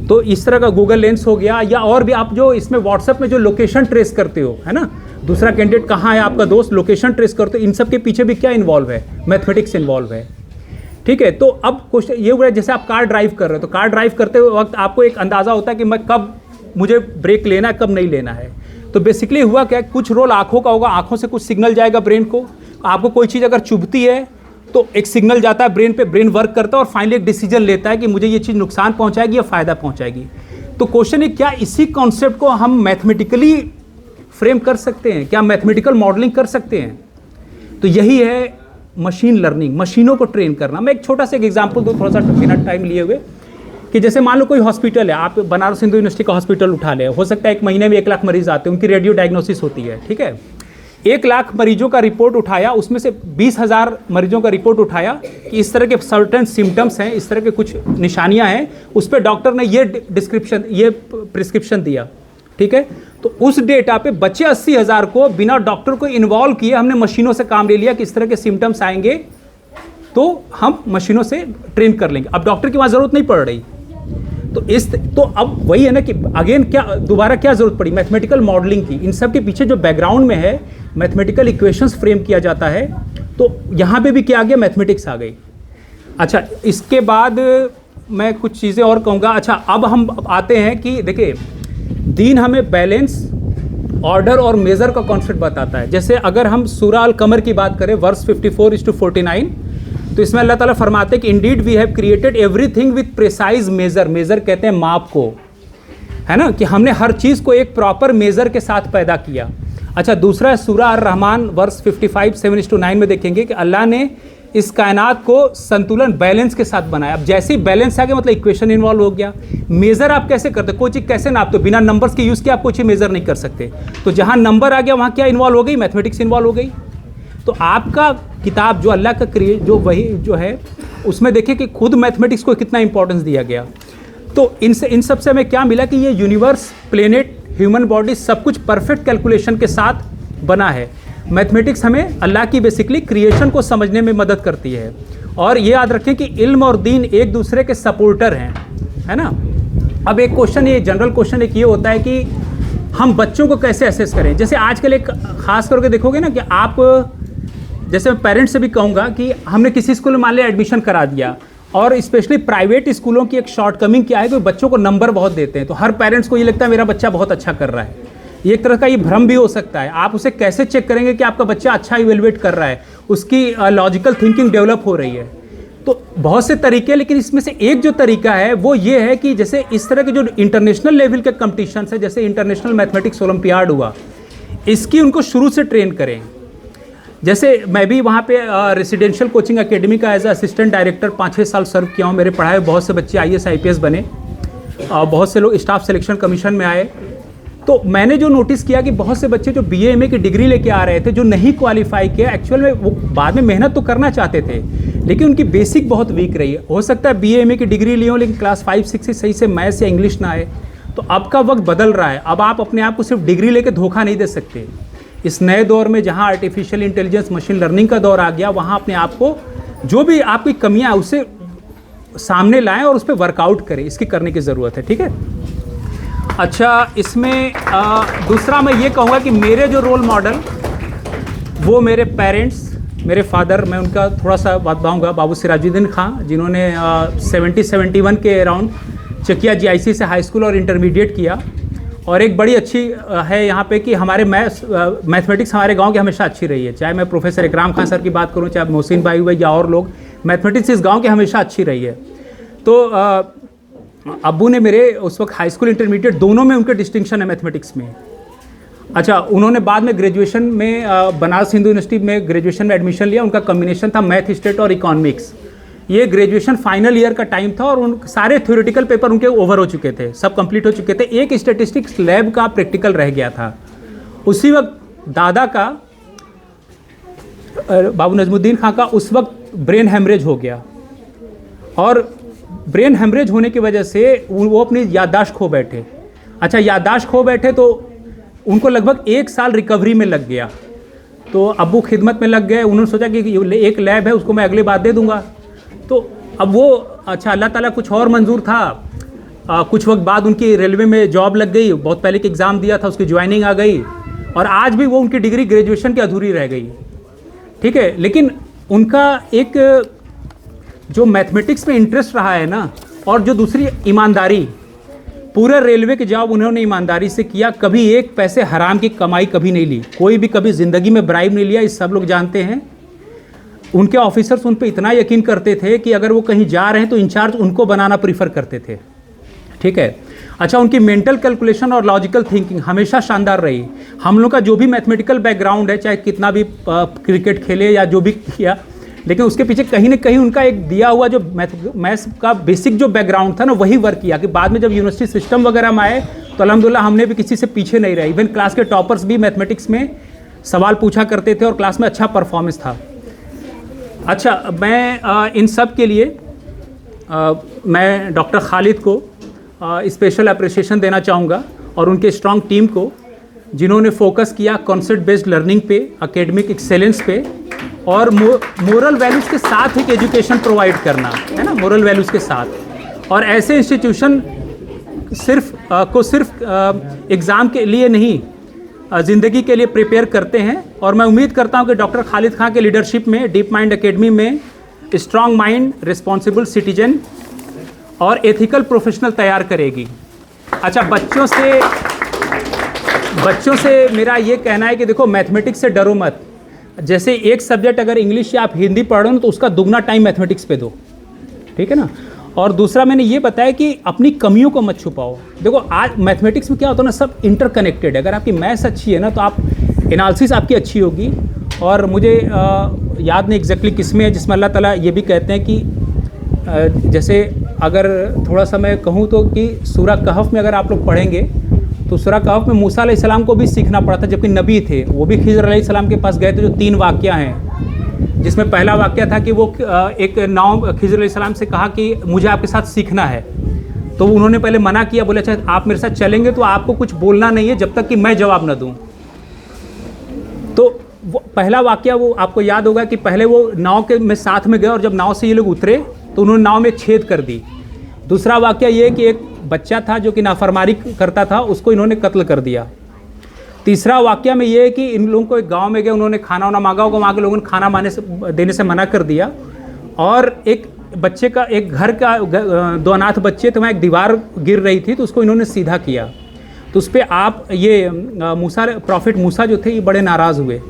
तो इस तरह का गूगल लेंस हो गया, या और भी आप जो इसमें व्हाट्सएप में जो लोकेशन ट्रेस करते हो, है ना, दूसरा कैंडिडेट कहाँ है आपका दोस्त, लोकेशन ट्रेस करते हो, इन सब के पीछे भी क्या इन्वॉल्व है, मैथमेटिक्स इन्वॉल्व है। ठीक है, तो अब क्वेश्चन ये हुआ, जैसे आप कार ड्राइव कर रहे हो, तो कार ड्राइव करते वक्त आपको एक अंदाज़ा होता है कि मैं कब मुझे ब्रेक लेना है, कब नहीं लेना है। तो बेसिकली हुआ क्या, कुछ रोल आँखों का होगा, आँखों से कुछ सिग्नल जाएगा ब्रेन को, आपको कोई चीज़ अगर चुभती है तो एक सिग्नल जाता है ब्रेन पे, ब्रेन वर्क करता है और फाइनली एक डिसीजन लेता है कि मुझे ये चीज़ नुकसान पहुंचाएगी या फ़ायदा पहुंचाएगी। तो क्वेश्चन है क्या इसी कॉन्सेप्ट को हम मैथमेटिकली फ्रेम कर सकते हैं, क्या मैथमेटिकल मॉडलिंग कर सकते हैं? तो यही है मशीन लर्निंग, मशीनों को ट्रेन करना। मैं एक छोटा सा एक एग्जाम्पल दूँ, थोड़ा सा बिना टाइम लिए हुए, कि जैसे मान लो कोई हॉस्पिटल है, आप बनारस हिंदू यूनिवर्सिटी का हॉस्पिटल उठा ले, हो सकता है एक महीने में 1 लाख मरीज आते हैं, उनकी रेडियो डायग्नोसिस होती है, ठीक है। 1 लाख मरीजों का रिपोर्ट उठाया, उसमें से 20,000 मरीजों का रिपोर्ट उठाया कि इस तरह के सर्टेन सिम्टम्स हैं, इस तरह के कुछ निशानियां हैं, उस पर डॉक्टर ने ये डिस्क्रिप्शन, ये प्रिस्क्रिप्शन दिया, ठीक है। तो उस डेटा पे बचे 80,000 को बिना डॉक्टर को इन्वॉल्व किए हमने मशीनों से काम ले लिया कि इस तरह के सिम्टम्स आएंगे तो हम मशीनों से ट्रेन कर लेंगे। अब डॉक्टर की वहाँ ज़रूरत नहीं पड़ रही। तो अब वही है ना कि अगेन क्या दोबारा क्या ज़रूरत पड़ी मैथमेटिकल मॉडलिंग की। इन सब के पीछे जो बैकग्राउंड में है मैथमेटिकल इक्वेशंस फ्रेम किया जाता है, तो यहाँ पे भी क्या आ गया, मैथमेटिक्स आ गई। अच्छा, इसके बाद मैं कुछ चीज़ें और कहूँगा। अच्छा, अब हम आते हैं कि देखिए दीन हमें बैलेंस, ऑर्डर और मेज़र का कॉन्सेप्ट बताता है। जैसे अगर हम सूरा अल कमर की बात करें वर्स 54:49, तो इसमें अल्लाह ताला फरमाते हैं कि indeed we have created everything with precise measure. Measure कहते हैं माप को, है ना, कि हमने हर चीज़ को एक प्रॉपर मेज़र के साथ पैदा किया। अच्छा, दूसरा है सूरा अर-रहमान वर्स 55:7-9 में देखेंगे कि अल्लाह ने इस कायनात को संतुलन बैलेंस के साथ बनाया। अब जैसे ही बैलेंस आ गया मतलब इक्वेशन इन्वॉल्व हो गया। मेज़र आप कैसे करते, कोई चीज़ कैसे नापते, बिना नंबर्स के यूज़ के आप कोई चीज़ मेज़र नहीं कर सकते। तो जहाँ नंबर आ गया वहाँ क्या इन्वॉल्व हो गई, मैथमेटिक्स इन्वॉल्व हो गई। तो आपका किताब जो अल्लाह का क्रिएट जो वही जो है उसमें देखिए कि खुद मैथमेटिक्स को कितना इंपॉर्टेंस दिया गया। तो इन सब से हमें क्या मिला कि ये यूनिवर्स, प्लेनेट, ह्यूमन बॉडी सब कुछ परफेक्ट कैलकुलेशन के साथ बना है। मैथमेटिक्स हमें अल्लाह की बेसिकली क्रिएशन को समझने में मदद करती है। और ये याद रखें कि इल्म और दीन एक दूसरे के सपोर्टर हैं, है ना। अब एक क्वेश्चन, ये जनरल क्वेश्चन एक ये होता है कि हम बच्चों को कैसे असेस करें। जैसे आजकल एक खास करके देखोगे ना कि आप, जैसे मैं पेरेंट्स से भी कहूँगा कि हमने किसी स्कूल में मान लिया एडमिशन करा दिया, और स्पेशली प्राइवेट स्कूलों की एक शॉर्टकमिंग क्या है कि बच्चों को नंबर बहुत देते हैं। तो हर पेरेंट्स को ये लगता है मेरा बच्चा बहुत अच्छा कर रहा है। ये एक तरह का ये भ्रम भी हो सकता है। आप उसे कैसे चेक करेंगे कि आपका बच्चा अच्छा इवेलुएट कर रहा है, उसकी लॉजिकल थिंकिंग डेवलप हो रही है। तो बहुत से तरीके, लेकिन इसमें से एक जो तरीका है वो ये है कि जैसे इस तरह के जो इंटरनेशनल लेवल के कंपटीशन है, जैसे इंटरनेशनल मैथमेटिक्स ओलंपियाड हुआ, इसकी उनको शुरू से ट्रेन करें। जैसे मैं भी वहाँ पे रेसिडेंशियल कोचिंग एकेडमी का एज असिस्टेंट डायरेक्टर 5-6 साल सर्व किया हूँ। मेरे पढ़ाए बहुत से बच्चे IAS IPS बने, बहुत से लोग स्टाफ सिलेक्शन कमीशन में आए। तो मैंने जो नोटिस किया कि बहुत से बच्चे जो BA MA की डिग्री लेके आ रहे थे, जो नहीं क्वालिफाई किया, एक्चुअल में वो बाद में मेहनत तो करना चाहते थे लेकिन उनकी बेसिक बहुत वीक रही है। हो सकता है BA MA की डिग्री ली हो लेकिन क्लास 5-6 से सही से मैथ्स या इंग्लिश ना आए। तो अब का वक्त बदल रहा है। अब आप अपने आप को सिर्फ डिग्री लेके धोखा नहीं दे सकते। इस नए दौर में जहाँ आर्टिफिशियल इंटेलिजेंस, मशीन लर्निंग का दौर आ गया, वहाँ अपने आप को जो भी आपकी कमियाँ हैं उससे सामने लाएं और उस पर वर्कआउट करें। इसकी करने की ज़रूरत है, ठीक है। अच्छा, इसमें दूसरा मैं ये कहूँगा कि मेरे जो रोल मॉडल वो मेरे पेरेंट्स, मेरे फादर, मैं उनका थोड़ा सा बात बताऊँगा, बाबू सिराजुद्दीन खां, जिन्होंने 70-71 के अराउंड चकिया GIC से हाई स्कूल और इंटरमीडिएट किया। और एक बड़ी अच्छी है यहाँ पे कि हमारे मैथमेटिक्स हमारे गांव की हमेशा अच्छी रही है। चाहे मैं प्रोफेसर इकराम खान सर की बात करूँ, चाहे मोहसिन भाई हुए या और लोग, मैथमेटिक्स इस गांव की हमेशा अच्छी रही है। तो अब्बू ने मेरे उस वक्त हाई स्कूल इंटरमीडिएट दोनों में उनके डिस्टिंक्शन है मैथमेटिक्स में। अच्छा, उन्होंने बाद में ग्रेजुएशन में बनारस हिंदू यूनिवर्सिटी में ग्रेजुएशन में एडमिशन लिया। उनका कॉम्बिनेशन था मैथ, स्टेट और इकोनॉमिक्स। ये ग्रेजुएशन फाइनल ईयर का टाइम था और उन सारे थ्योरेटिकल पेपर उनके ओवर हो चुके थे, सब कंप्लीट हो चुके थे। एक स्टैटिस्टिक्स लैब का प्रैक्टिकल रह गया था। उसी वक्त दादा का, बाबू नजमुद्दीन खां का, उस वक्त ब्रेन हेमरेज हो गया और ब्रेन हेमरेज होने की वजह से वो अपनी याददाश्त खो बैठे। अच्छा, याददाश्त खो बैठे तो उनको लगभग 1 साल रिकवरी में लग गया। तो अब्बू खिदमत में लग गए। उन्होंने सोचा कि एक लैब है उसको मैं अगले बार दे दूंगा। तो अब वो, अच्छा, अल्लाह ताला कुछ और मंजूर था। कुछ वक्त बाद उनकी रेलवे में जॉब लग गई। बहुत पहले के एग्ज़ाम दिया था, उसकी ज्वाइनिंग आ गई और आज भी वो उनकी डिग्री ग्रेजुएशन की अधूरी रह गई, ठीक है। लेकिन उनका एक जो मैथमेटिक्स में इंटरेस्ट रहा है ना, और जो दूसरी ईमानदारी, पूरे रेलवे की जॉब उन्होंने ईमानदारी से किया। कभी एक पैसे हराम की कमाई कभी नहीं ली, कोई भी कभी ज़िंदगी में ब्राइब नहीं लिया। ये सब लोग जानते हैं। उनके ऑफिसर्स उन पे इतना यकीन करते थे कि अगर वो कहीं जा रहे हैं तो इंचार्ज उनको बनाना प्रीफर करते थे, ठीक है। अच्छा, उनकी मेंटल कैलकुलेशन और लॉजिकल थिंकिंग हमेशा शानदार रही। हम लोग का जो भी मैथमेटिकल बैकग्राउंड है, चाहे कितना भी क्रिकेट खेले या जो भी किया, लेकिन उसके पीछे कहीं ना कहीं उनका एक दिया हुआ जो मैथ्स का बेसिक जो बैकग्राउंड था ना, वही वर्क किया। कि बाद में जब यूनिवर्सिटी सिस्टम वगैरह में आए तो अल्हम्दुलिल्लाह हमने भी किसी से पीछे नहीं रहे। इवन क्लास के टॉपर्स भी मैथमेटिक्स में सवाल पूछा करते थे और क्लास में अच्छा परफॉर्मेंस था। अच्छा, मैं इन सब के लिए मैं डॉक्टर खालिद को स्पेशल अप्रिसिएशन देना चाहूँगा और उनके स्ट्रॉन्ग टीम को, जिन्होंने फोकस किया कॉन्सेप्ट बेस्ड लर्निंग पे, एकेडमिक एक्सेलेंस पे और मोरल वैल्यूज़ के साथ एक एजुकेशन प्रोवाइड करना, है ना, मोरल वैल्यूज़ के साथ। और ऐसे इंस्टीट्यूशन सिर्फ एग्ज़ाम के लिए नहीं, ज़िंदगी के लिए प्रिपेयर करते हैं। और मैं उम्मीद करता हूं कि डॉक्टर खालिद खान के लीडरशिप में डीप माइंड एकेडमी में स्ट्रॉन्ग माइंड, रिस्पॉन्सिबल सिटीजन और एथिकल प्रोफेशनल तैयार करेगी। अच्छा, बच्चों से मेरा ये कहना है कि देखो, मैथमेटिक्स से डरो मत। जैसे एक सब्जेक्ट अगर इंग्लिश या आप हिंदी पढ़ रहे हो तो उसका दुगना टाइम मैथमेटिक्स पे दो, ठीक है ना। और दूसरा मैंने ये बताया कि अपनी कमियों को मत छुपाओ। देखो, आज मैथमेटिक्स में क्या होता है ना, सब इंटरकनेक्टेड है। अगर आपकी मैथ्स अच्छी है ना तो आप एनालिसिस आपकी अच्छी होगी। और मुझे याद नहीं एग्जैक्टली किस में है, जिसमें अल्लाह ताला ये भी कहते हैं कि जैसे अगर थोड़ा सा मैं कहूँ तो कि सूरा कहफ में अगर आप लोग पढ़ेंगे तो सूरा कहफ में मूसा अलैहिस्सलाम को भी सीखना पड़ा था, जबकि नबी थे। वो भी खिज़र अलैहिस्सलाम के पास गए थे, जो 3 वाक़या हैं, जिसमें पहला वाक़या था कि वो एक नाव खिज़र अलैहिस्सलाम से कहा कि मुझे आपके साथ सीखना है। तो उन्होंने पहले मना किया, बोले अच्छा आप मेरे साथ चलेंगे तो आपको कुछ बोलना नहीं है जब तक कि मैं जवाब न दूँ। तो वो पहला वाक़या वो आपको याद होगा कि पहले वो नाव के में साथ में गए और जब नाव से ये लोग उतरे तो उन्होंने नाव में छेद कर दी। दूसरा वाक़या ये कि एक बच्चा था जो कि नाफरमानी करता था, उसको इन्होंने कत्ल कर दिया। तीसरा वाक़या में ये है कि इन लोगों को एक गांव में गए, उन्होंने खाना वाना मांगा होगा, वहाँ के लोगों ने खाना देने से मना कर दिया। और एक बच्चे का, एक घर का 2 अनाथ बच्चे थे, वहाँ एक दीवार गिर रही थी तो उसको इन्होंने सीधा किया। तो उस पर आप ये प्रॉफिट मूसा जो थे ये बड़े नाराज़ हुए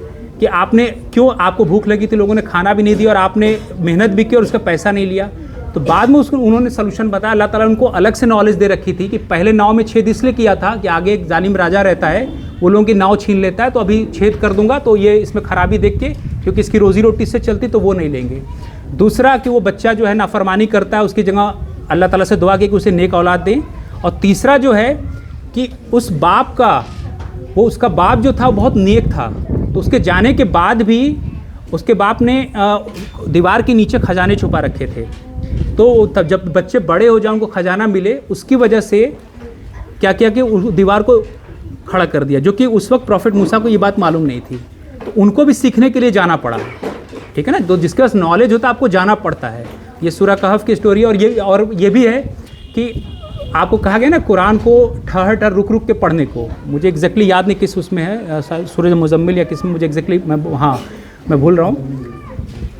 कि आपने क्यों, आपको भूख लगी थी, लोगों ने खाना भी नहीं दिया और आपने मेहनत भी की और उसका पैसा नहीं लिया। तो बाद में उसको उन्होंने सलूशन बताया। अल्लाह ताला उनको अलग से नॉलेज दे रखी थी कि पहले नाव में छेद इसलिए किया था कि आगे एक जालिम राजा रहता है, वो लोगों की नाव छीन लेता है, तो अभी छेद कर दूंगा तो ये इसमें खराबी देख के, क्योंकि इसकी रोज़ी रोटी से चलती तो वो नहीं लेंगे। दूसरा कि वो बच्चा जो है नाफरमानी करता है, उसकी जगह अल्लाह ताला से दुआ की कि उसे नेक औलाद दें। और तीसरा जो है कि उस बाप का, वो उसका बाप जो था वो बहुत नेक था, तो उसके जाने के बाद भी उसके बाप ने दीवार के नीचे खजाने छुपा रखे थे। तो तब जब बच्चे बड़े हो जाए, उनको खजाना मिले, उसकी वजह से क्या किया कि उस दीवार को खड़ा कर दिया, जो कि उस वक्त प्रॉफिट मूसा को ये बात मालूम नहीं थी। तो उनको भी सीखने के लिए जाना पड़ा, ठीक है ना। तो जिसके पास नॉलेज होता है आपको जाना पड़ता है। ये सूरा कहफ की स्टोरी। और ये भी है कि आपको कहा गया ना कुरान को ठहर रुक रुक के पढ़ने को। मुझे एग्जैक्टली याद नहीं किस उसमें है, सूरज मुज़म्मिल या किस में, मुझे एग्जैक्टली मैं भूल रहा हूँ।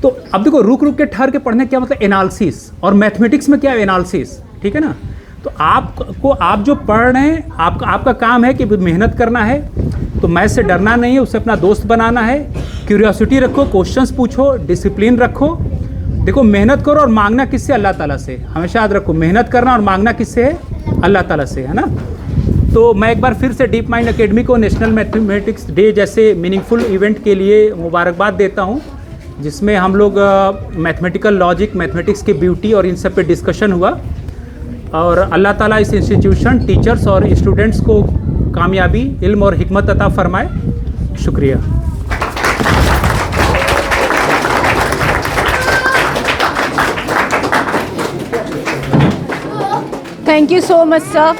तो अब देखो, रुक रुक के ठहर के पढ़ने क्या मतलब, एनालिसिस। और मैथमेटिक्स में क्या है, एनालिसिस, ठीक है ना। तो आप जो पढ़ रहे हैं, आपका काम है कि मेहनत करना है। तो मैथ से डरना नहीं है, उससे अपना दोस्त बनाना है। क्यूरियोसिटी रखो, क्वेश्चंस पूछो, डिसिप्लिन रखो। देखो, मेहनत करो और मांगना किससे, अल्लाह ताला से। हमेशा याद रखो, मेहनत करना और मांगना किससे है, अल्लाह ताला से, है ना। तो मैं एक बार फिर से डीप माइंड एकेडमी को नेशनल मैथमेटिक्स डे जैसे मीनिंगफुल इवेंट के लिए मुबारकबाद देता हूँ, जिसमें हम लोग मैथमेटिकल लॉजिक, मैथमेटिक्स की ब्यूटी और इन सब पे डिस्कशन हुआ। और अल्लाह ताला इस इंस्टीट्यूशन, टीचर्स और स्टूडेंट्स को कामयाबी, इल्म और हिकमत अता फरमाए। शुक्रिया। Thank you so much, sir,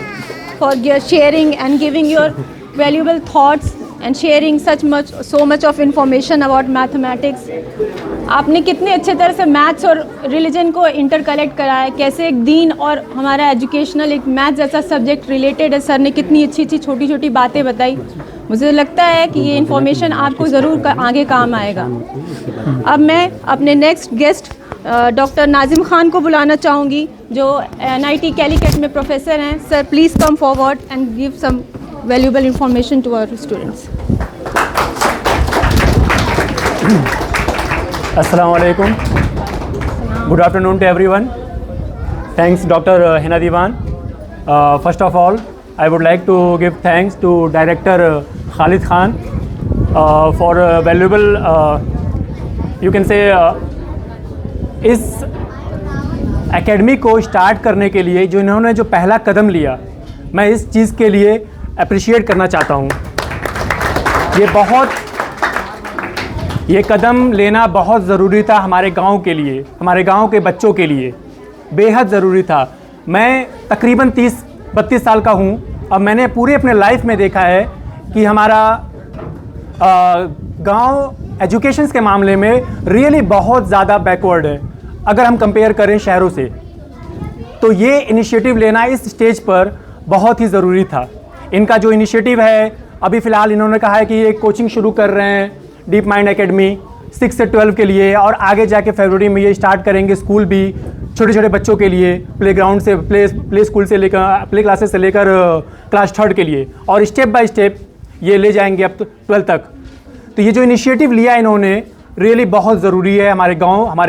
for sharing and giving your valuable thoughts and sharing so much of information about mathematics. आपने कितने अच्छे तरह से मैथ्स और रिलीजन को इंटरकलेक्ट कराया है, कैसे एक दीन और हमारा एजुकेशनल एक मैथ जैसा सब्जेक्ट रिलेटेड है। सर ने कितनी अच्छी अच्छी छोटी छोटी बातें बताई। मुझे लगता है कि ये इन्फॉर्मेशन आपको ज़रूर आगे काम आएगा। अब मैं अपने next guest doctor Nazim Khan को बुलाना चाहूँगी, जो NIT कैलीकट में प्रोफेसर हैं। Sir, please come forward and give some valuable information to our students. Assalamu alaikum. Good afternoon to everyone. Thanks, Dr. Hina Diwan. First of all, I would like to give thanks to Director Khalid Khan for valuable, you can say, इस academy को start करने के लिए जो इन्होंने जो पहला कदम लिया, मैं इस चीज़ के लिए अप्रिशिएट करना चाहता हूँ। ये कदम लेना बहुत ज़रूरी था हमारे गांव के लिए, हमारे गांव के बच्चों के लिए बेहद ज़रूरी था। मैं तकरीबन 30-32 साल का हूं। अब मैंने पूरे अपने लाइफ में देखा है कि हमारा गांव एजुकेशंस के मामले में रियली बहुत ज़्यादा बैकवर्ड है अगर हम कंपेयर करें शहरों से। तो ये इनिशिएटिव लेना इस स्टेज पर बहुत ही ज़रूरी था। इनका जो इनिशिएटिव है, अभी फ़िलहाल इन्होंने कहा है कि ये कोचिंग शुरू कर रहे हैं डीप माइंड एकेडमी 6 से 12 के लिए, और आगे जाके फरवरी में ये स्टार्ट करेंगे स्कूल भी छोटे छोटे बच्चों के लिए, प्ले ग्राउंड से प्ले स्कूल से लेकर प्ले क्लासेस से लेकर क्लास 3 के लिए, और स्टेप बाय स्टेप ये ले जाएंगे अब 12 तक। तो ये जो इनिशिएटिव लिया इन्होंने रियली बहुत ज़रूरी है हमारे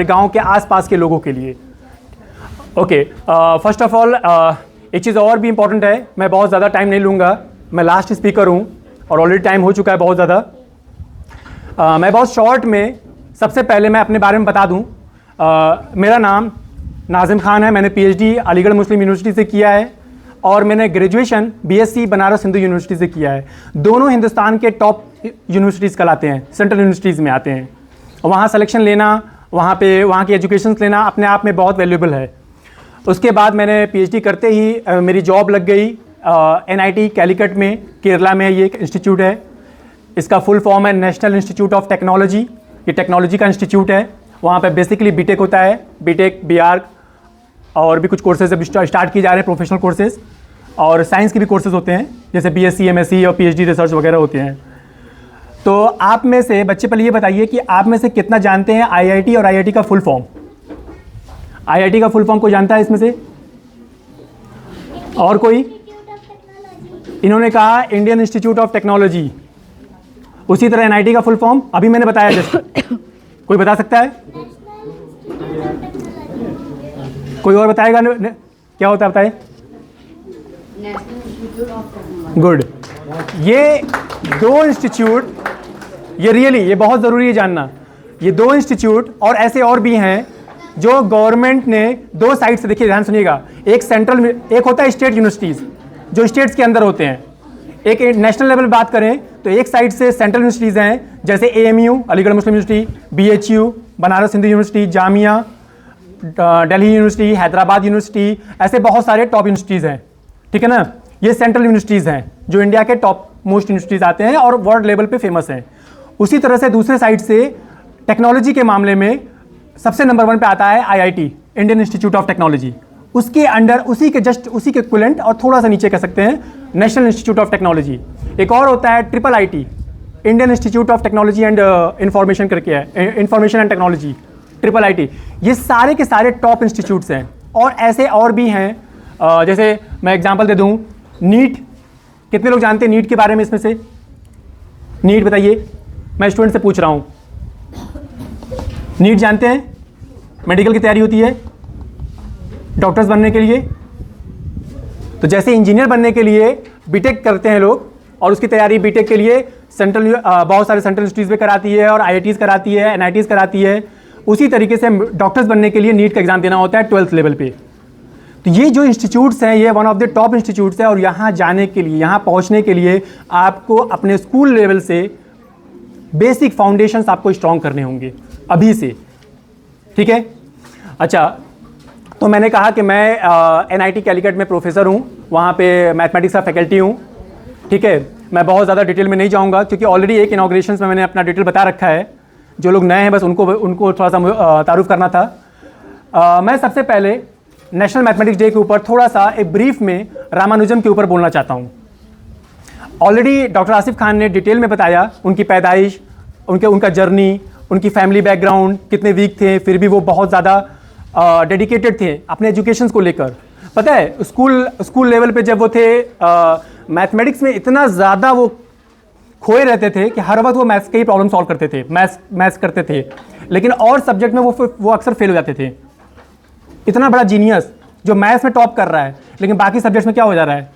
गांव के आसपास के लोगों के लिए। ओके, फर्स्ट ऑफ ऑल एक चीज़ और भी इम्पॉर्टेंट है, मैं बहुत ज़्यादा टाइम नहीं लूँगा, मैं लास्ट स्पीकर हूँ और ऑलरेडी टाइम हो चुका है बहुत ज़्यादा। मैं बहुत शॉर्ट में सबसे पहले मैं अपने बारे में बता दूँ। मेरा नाम नाजिम खान है, मैंने PhD अलीगढ़ मुस्लिम यूनिवर्सिटी से किया है और मैंने graduation BSc Banaras Hindu university से किया है। दोनों हिंदुस्तान के टॉप यूनिवर्सिटीज़ कहलाते हैं, सेंट्रल यूनिवर्सिटीज़ में आते हैं। वहाँ सिलेक्शन लेना, वहाँ की एजुकेशन लेना अपने आप में बहुत वैल्यूबल है। उसके बाद मैंने PhD करते ही मेरी जॉब लग गई NIT कैलिकट में, केरला में ये एक इंस्टीट्यूट है। इसका फुल फॉर्म है नेशनल इंस्टीट्यूट ऑफ टेक्नोलॉजी। ये टेक्नोलॉजी का इंस्टीट्यूट है। वहाँ पे बेसिकली BTech होता है, BTech BArch और भी कुछ कोर्सेज अभी स्टार्ट किए जा रहे हैं, प्रोफेशनल कोर्सेज, और साइंस के भी कोर्सेज होते हैं जैसे BSc MSc और PhD रिसर्च वगैरह होते हैं। तो आप में से बच्चे पहले ये बताइए कि आप में से कितना जानते हैं IIT और IIT का फुल फॉर्म? IIT का फुल फॉर्म कोई जानता है इसमें से? और कोई? इन्होंने कहा इंडियन इंस्टीट्यूट ऑफ टेक्नोलॉजी। उसी तरह NIT का फुल फॉर्म अभी मैंने बताया जस्ट। कोई बता सकता है? कोई और बताएगा? क्या होता है बताए? गुड। ये दो इंस्टीट्यूट, ये बहुत ज़रूरी है जानना, ये दो इंस्टीट्यूट और ऐसे और भी हैं जो गवर्नमेंट ने दो साइड से, देखिए ध्यान सुनिएगा, एक सेंट्रल, एक होता है स्टेट यूनिवर्सिटीज़ जो स्टेट्स के अंदर होते हैं, एक नेशनल लेवल बात करें तो एक साइड से सेंट्रल यूनिवर्सिटीज़ हैं जैसे AMU Aligarh Muslim University, BHU Banaras Hindu University, Jamia Delhi University, Hyderabad University, ऐसे बहुत सारे टॉप यूनिवर्सिटीज़ हैं, ठीक है ना। ये सेंट्रल यूनिवर्सिटीज़ हैं जो इंडिया के टॉप मोस्ट यूनिवर्सिटीज़ आते हैं और वर्ल्ड लेवल पे फेमस हैं। उसी तरह से दूसरे साइड से टेक्नोलॉजी के मामले में सबसे नंबर 1 पे आता है IIT, Indian institute of technology. उसके अंडर उसी के इक्विवेलेंट और थोड़ा सा नीचे कह सकते हैं नेशनल इंस्टीट्यूट ऑफ टेक्नोलॉजी। एक और होता है IIIT, Indian institute of technology and information करके है, इंफॉर्मेशन एंड टेक्नोलॉजी, IIIT। ये सारे के सारे टॉप इंस्टीट्यूट्स हैं और ऐसे और भी हैं। जैसे मैं एग्जांपल दे दूं, नीट, कितने लोग जानते हैं नीट के बारे में? इसमें से नीट बताइए, मैं स्टूडेंट से पूछ रहा हूँ। नीट जानते हैं? मेडिकल की तैयारी होती है डॉक्टर्स बनने के लिए। तो जैसे इंजीनियर बनने के लिए BTech करते हैं लोग और उसकी तैयारी BTech के लिए सेंट्रल बहुत सारे सेंट्रल यूनिवर्सिटीज़ में कराती है और IITs कराती है, NITs कराती है। उसी तरीके से डॉक्टर्स बनने के लिए नीट का एग्ज़ाम देना होता है 12th लेवल पे। तो ये जो इंस्टीट्यूट्स हैं ये one of the top institutes हैं और यहाँ जाने के लिए, यहाँ पहुँचने के लिए आपको अपने स्कूल लेवल से बेसिक फाउंडेशंस आपको स्ट्रॉन्ग करने होंगे अभी से, ठीक है। अच्छा, तो मैंने कहा कि मैं NIT कैलिकट में प्रोफेसर हूँ, वहाँ पे मैथमेटिक्स का फैकल्टी हूँ, ठीक है। मैं बहुत ज़्यादा डिटेल में नहीं जाऊँगा क्योंकि ऑलरेडी एक इनॉग्रेशंस में मैंने अपना डिटेल बता रखा है। जो लोग नए हैं बस उनको थोड़ा सा तारुफ करना था। मैं सबसे पहले नेशनल मैथमेटिक्स डे के ऊपर थोड़ा सा एक ब्रीफ में रामानुजन के ऊपर बोलना चाहता हूँ। ऑलरेडी डॉक्टर आसिफ खान ने डिटेल में बताया उनकी पैदाइश, उनका जर्नी, उनकी फैमिली बैकग्राउंड, कितने वीक थे फिर भी वो बहुत ज़्यादा डेडिकेटेड थे अपने एजुकेशन को लेकर। पता है स्कूल लेवल पे जब वो थे मैथमेटिक्स में इतना ज़्यादा वो खोए रहते थे कि हर वक्त वो मैथ्स के ही प्रॉब्लम सॉल्व करते थे, मैथ्स करते थे, लेकिन और सब्जेक्ट में वो अक्सर फेल हो जाते थे। इतना बड़ा जीनियस जो मैथ्स में टॉप कर रहा है लेकिन बाकी सब्जेक्ट्स में क्या हो जा रहा है?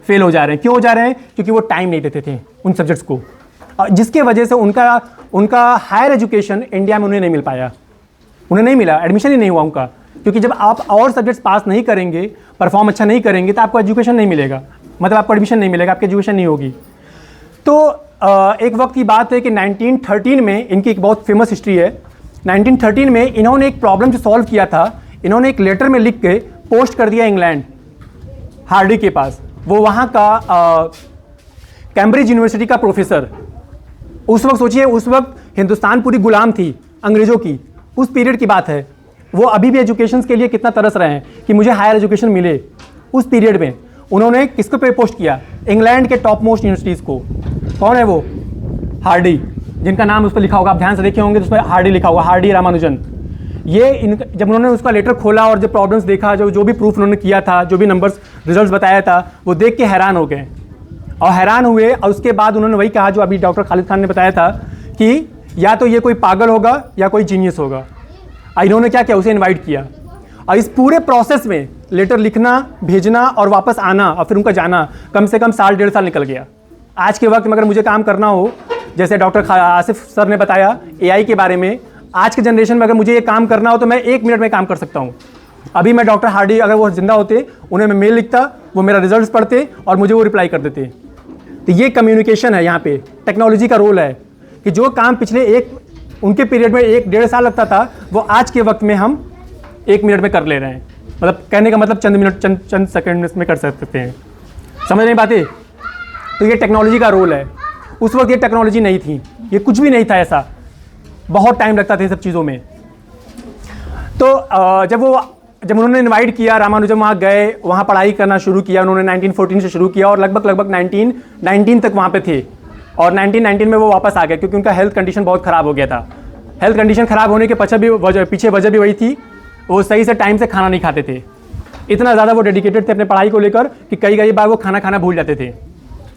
फेल हो जा रहे हैं। क्यों हो जा रहे हैं? क्योंकि वो टाइम नहीं देते थे उन सब्जेक्ट्स को, जिसके वजह से उनका हायर एजुकेशन इंडिया में उन्हें नहीं मिल पाया, उन्हें नहीं मिला, एडमिशन ही नहीं हुआ उनका। क्योंकि जब आप और सब्जेक्ट्स पास नहीं करेंगे, परफॉर्म अच्छा नहीं करेंगे तो आपको एजुकेशन नहीं मिलेगा, मतलब आपको एडमिशन नहीं मिलेगा, आपकी एजुकेशन नहीं होगी। तो एक वक्त की बात है कि 1913 में, इनकी एक बहुत फेमस हिस्ट्री है, 1913 में इन्होंने एक प्रॉब्लम जो सॉल्व किया था, इन्होंने एक लेटर में लिख के पोस्ट कर दिया इंग्लैंड, हार्डी के पास। वो वहाँ का कैम्ब्रिज यूनिवर्सिटी का प्रोफेसर। उस वक्त सोचिए, उस वक्त हिंदुस्तान पूरी गुलाम थी अंग्रेज़ों की, उस पीरियड की बात है। वो अभी भी एजुकेशन के लिए कितना तरस रहे हैं कि मुझे हायर एजुकेशन मिले। उस पीरियड में उन्होंने किसको पे पोस्ट किया? इंग्लैंड के टॉप मोस्ट यूनिवर्सिटीज़ को। कौन है वो? हार्डी, जिनका नाम उस पर लिखा होगा, आप ध्यान से देखे होंगे तो उस पर हार्डी लिखा होगा, हार्डी रामानुजन। ये जब उन्होंने उसका लेटर खोला और जब प्रॉब्लम्स देखा, जो भी प्रूफ उन्होंने किया था, जो भी नंबर्स रिजल्ट्स बताया था, वो देख के हैरान हो गए और हैरान हुए। और उसके बाद उन्होंने वही कहा जो अभी डॉक्टर खालिद खान ने बताया था कि या तो ये कोई पागल होगा या कोई जीनियस होगा। इन्होंने क्या किया? उसे इन्वाइट किया और इस पूरे प्रोसेस में लेटर लिखना, भेजना और वापस आना और फिर उनका जाना कम से कम साल 1.5 साल निकल गया। आज के वक्त में अगर मुझे काम करना हो, जैसे डॉक्टर आसिफ सर ने बताया AI के बारे में, आज के जनरेशन में अगर मुझे ये काम करना हो तो मैं 1 मिनट में काम कर सकता हूँ। अभी मैं डॉक्टर हार्डी, अगर वो जिंदा होते, उन्हें मैं मेल लिखता, वो मेरा रिजल्ट्स पढ़ते और मुझे वो रिप्लाई कर देते। तो ये कम्युनिकेशन है, यहाँ पे टेक्नोलॉजी का रोल है कि जो काम पिछले उनके पीरियड में 1-1.5 साल लगता था, वो आज के वक्त में हम 1 मिनट में कर ले रहे हैं। मतलब कहने का मतलब चंद मिनट, चंद सेकंड में कर सकते हैं। समझ नहीं बातें? तो ये टेक्नोलॉजी का रोल है। उस वक्त ये टेक्नोलॉजी नहीं थी, ये कुछ भी नहीं था ऐसा, बहुत टाइम लगता था इन सब चीज़ों में। तो जब उन्होंने इनवाइट किया, रामानुजम वहाँ गए, वहाँ पढ़ाई करना शुरू किया। उन्होंने 1914 से शुरू किया और लगभग 1919 तक वहाँ पे थे और 1919 में वो वापस आ गए क्योंकि उनका हेल्थ कंडीशन बहुत ख़राब हो गया था। हेल्थ कंडीशन ख़राब होने के पीछे वजह भी वही थी, वो सही से टाइम से खाना नहीं खाते थे। इतना ज़्यादा वो डेडिकेटेड थे अपने पढ़ाई को लेकर कि कई बार वो खाना भूल जाते थे।